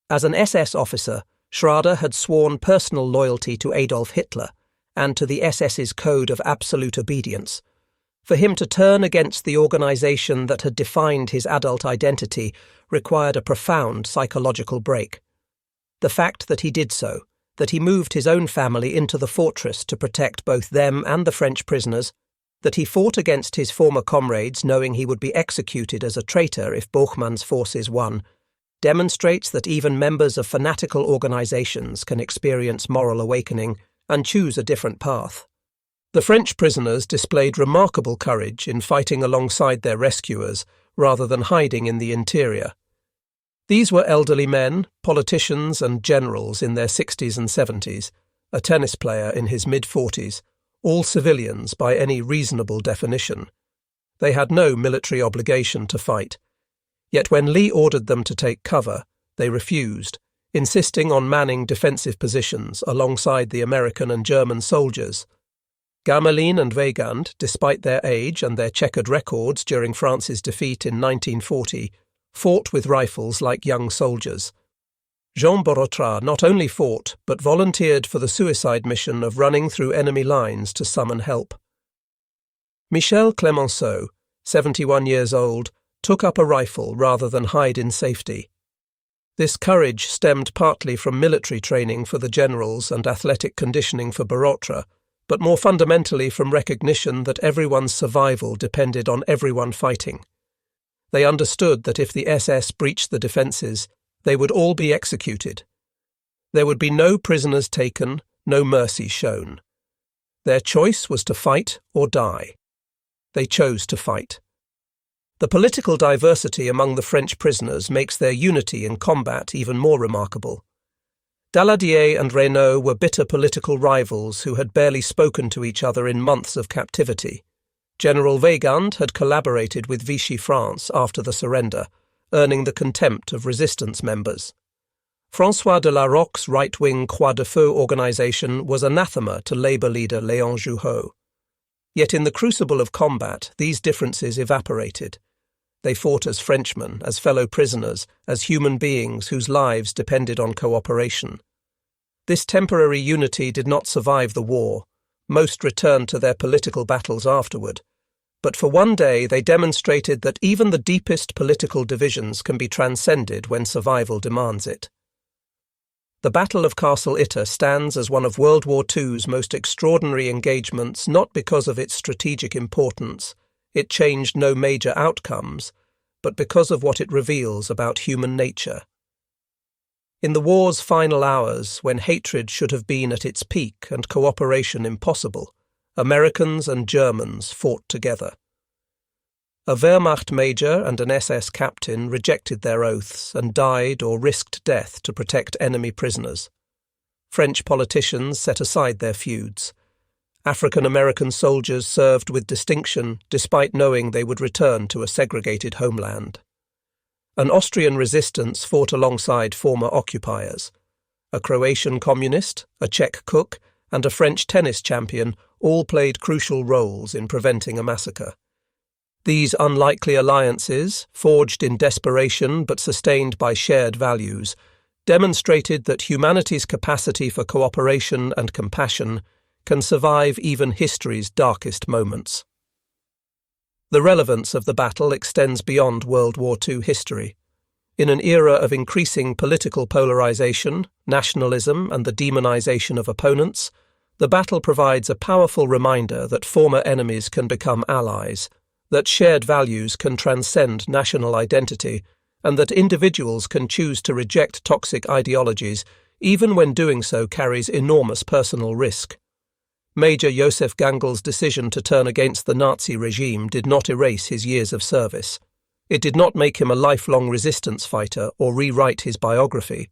As an SS officer, Schrader had sworn personal loyalty to Adolf Hitler and to the SS's code of absolute obedience. For him to turn against the organization that had defined his adult identity required a profound psychological break. The fact that he did so, that he moved his own family into the fortress to protect both them and the French prisoners, that he fought against his former comrades knowing he would be executed as a traitor if Borchmann's forces won, demonstrates that even members of fanatical organizations can experience moral awakening and choose a different path. The French prisoners displayed remarkable courage in fighting alongside their rescuers rather than hiding in the interior. These were elderly men, politicians and generals in their 60s and 70s, a tennis player in his mid-40s, all civilians by any reasonable definition. They had no military obligation to fight. Yet when Lee ordered them to take cover, they refused, insisting on manning defensive positions alongside the American and German soldiers. Gamelin and Weygand, despite their age and their checkered records during France's defeat in 1940, fought with rifles like young soldiers. Jean Borotra not only fought, but volunteered for the suicide mission of running through enemy lines to summon help. Michel Clemenceau, 71 years old, took up a rifle rather than hide in safety. This courage stemmed partly from military training for the generals and athletic conditioning for Borotra, but more fundamentally from recognition that everyone's survival depended on everyone fighting. They understood that if the SS breached the defences, they would all be executed. There would be no prisoners taken, no mercy shown. Their choice was to fight or die. They chose to fight. The political diversity among the French prisoners makes their unity in combat even more remarkable. Daladier and Reynaud were bitter political rivals who had barely spoken to each other in months of captivity. General Weygand had collaborated with Vichy France after the surrender, earning the contempt of resistance members. François de la Rocque's right-wing Croix de Feu organisation was anathema to Labour leader Léon Jouhaux. Yet in the crucible of combat, these differences evaporated. They fought as Frenchmen, as fellow prisoners, as human beings whose lives depended on cooperation. This temporary unity did not survive the war. most returned to their political battles afterward. But for one day they demonstrated that even the deepest political divisions can be transcended when survival demands it. The Battle of Castle Itter stands as one of World War II's most extraordinary engagements not because of its strategic importance, it changed no major outcomes, but because of what it reveals about human nature. In the war's final hours, when hatred should have been at its peak and cooperation impossible, Americans and Germans fought together. A Wehrmacht major and an SS captain rejected their oaths and died or risked death to protect enemy prisoners. French politicians set aside their feuds. African-American soldiers served with distinction despite knowing they would return to a segregated homeland. An Austrian resistance fought alongside former occupiers. A Croatian communist, a Czech cook, and a French tennis champion all played crucial roles in preventing a massacre. These unlikely alliances, forged in desperation but sustained by shared values, demonstrated that humanity's capacity for cooperation and compassion can survive even history's darkest moments. The relevance of the battle extends beyond World War II history. In an era of increasing political polarization, nationalism, and the demonization of opponents, the battle provides a powerful reminder that former enemies can become allies, that shared values can transcend national identity, and that individuals can choose to reject toxic ideologies even when doing so carries enormous personal risk. Major Josef Gangl's decision to turn against the Nazi regime did not erase his years of service. It did not make him a lifelong resistance fighter or rewrite his biography.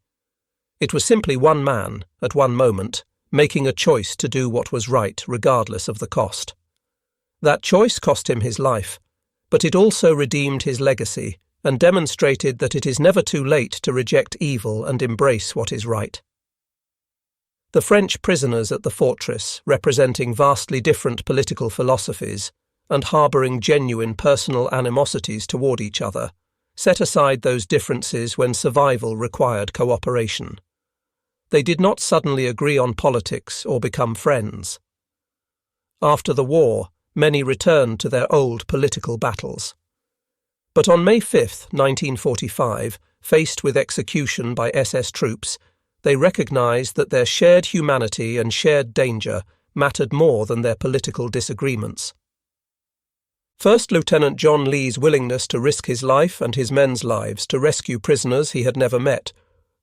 It was simply one man, at one moment, making a choice to do what was right regardless of the cost. That choice cost him his life, but it also redeemed his legacy and demonstrated that it is never too late to reject evil and embrace what is right. The French prisoners at the fortress, representing vastly different political philosophies and harbouring genuine personal animosities toward each other, set aside those differences when survival required cooperation. They did not suddenly agree on politics or become friends. After the war, many returned to their old political battles. But on May 5, 1945, faced with execution by SS troops, they recognized that their shared humanity and shared danger mattered more than their political disagreements. First Lieutenant John Lee's willingness to risk his life and his men's lives to rescue prisoners he had never met,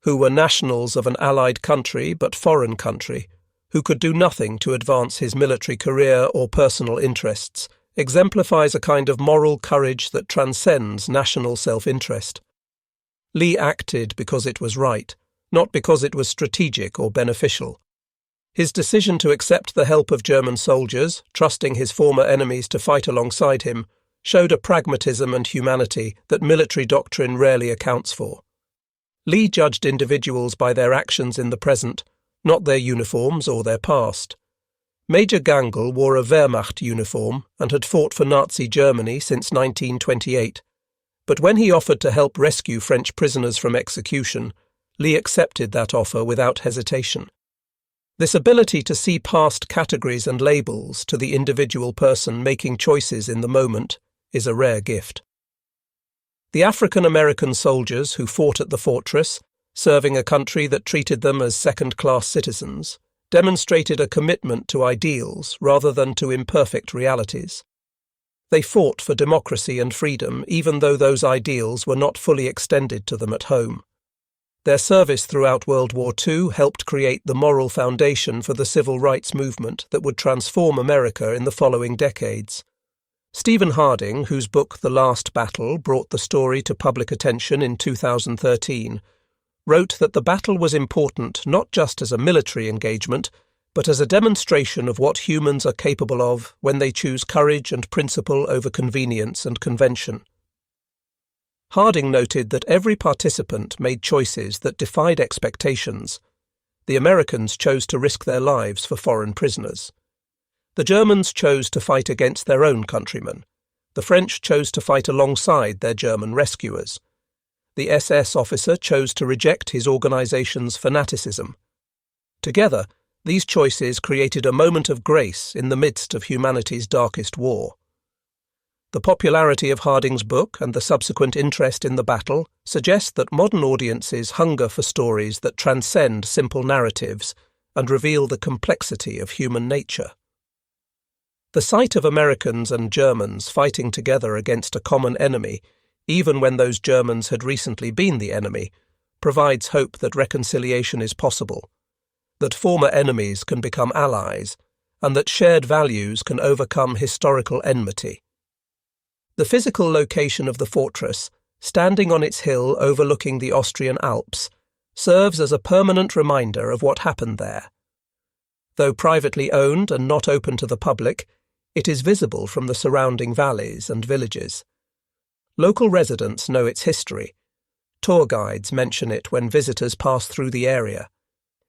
who were nationals of an allied country but foreign country, who could do nothing to advance his military career or personal interests, exemplifies a kind of moral courage that transcends national self-interest. Lee acted because it was right, not because it was strategic or beneficial. His decision to accept the help of German soldiers, trusting his former enemies to fight alongside him, showed a pragmatism and humanity that military doctrine rarely accounts for. Lee judged individuals by their actions in the present, not their uniforms or their past. Major Gangl wore a Wehrmacht uniform and had fought for Nazi Germany since 1928, but when he offered to help rescue French prisoners from execution, Lee accepted that offer without hesitation. This ability to see past categories and labels to the individual person making choices in the moment is a rare gift. The African-American soldiers who fought at the fortress, serving a country that treated them as second-class citizens, demonstrated a commitment to ideals rather than to imperfect realities. They fought for democracy and freedom even though those ideals were not fully extended to them at home. Their service throughout World War II helped create the moral foundation for the civil rights movement that would transform America in the following decades. Stephen Harding, whose book The Last Battle brought the story to public attention in 2013, wrote that the battle was important not just as a military engagement, but as a demonstration of what humans are capable of when they choose courage and principle over convenience and convention. Harding noted that every participant made choices that defied expectations. The Americans chose to risk their lives for foreign prisoners. The Germans chose to fight against their own countrymen. The French chose to fight alongside their German rescuers. The SS officer chose to reject his organization's fanaticism. Together, these choices created a moment of grace in the midst of humanity's darkest war. The popularity of Harding's book and the subsequent interest in the battle suggest that modern audiences hunger for stories that transcend simple narratives and reveal the complexity of human nature. The sight of Americans and Germans fighting together against a common enemy, even when those Germans had recently been the enemy, provides hope that reconciliation is possible, that former enemies can become allies, and that shared values can overcome historical enmity. The physical location of the fortress, standing on its hill overlooking the Austrian Alps, serves as a permanent reminder of what happened there. Though privately owned and not open to the public, it is visible from the surrounding valleys and villages. Local residents know its history. Tour guides mention it when visitors pass through the area.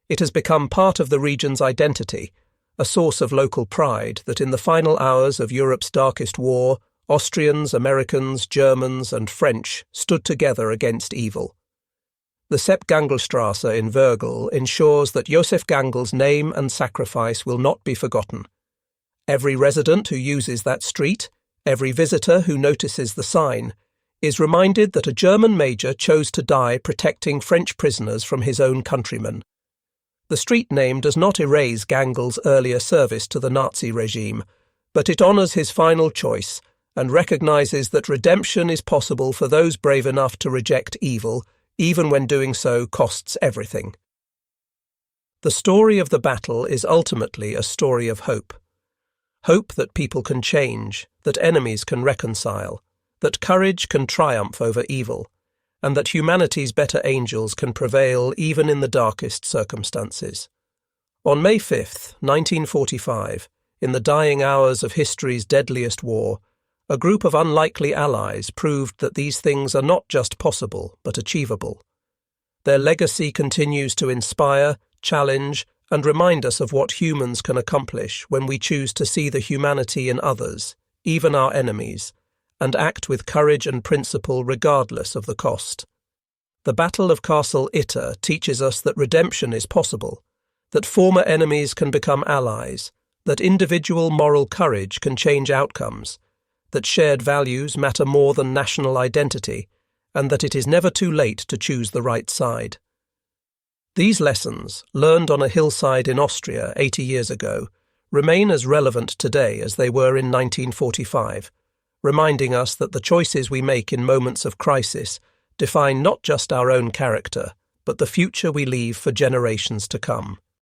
It has become part of the region's identity, a source of local pride that in the final hours of Europe's darkest war, Austrians, Americans, Germans and French stood together against evil. The Sepp Ganglstrasse in Wörgl ensures that Josef Gangl's name and sacrifice will not be forgotten. Every resident who uses that street, every visitor who notices the sign, is reminded that a German major chose to die protecting French prisoners from his own countrymen. The street name does not erase Gangl's earlier service to the Nazi regime, but it honours his final choice and recognises that redemption is possible for those brave enough to reject evil, even when doing so costs everything. The story of the battle is ultimately a story of hope. Hope that people can change, that enemies can reconcile, that courage can triumph over evil, and that humanity's better angels can prevail even in the darkest circumstances. On May 5, 1945, in the dying hours of history's deadliest war, a group of unlikely allies proved that these things are not just possible, but achievable. Their legacy continues to inspire, challenge, and remind us of what humans can accomplish when we choose to see the humanity in others, even our enemies, and act with courage and principle regardless of the cost. The Battle of Castle Itter teaches us that redemption is possible, that former enemies can become allies, that individual moral courage can change outcomes, that shared values matter more than national identity, and that it is never too late to choose the right side. These lessons, learned on a hillside in Austria 80 years ago, remain as relevant today as they were in 1945, reminding us that the choices we make in moments of crisis define not just our own character, but the future we leave for generations to come.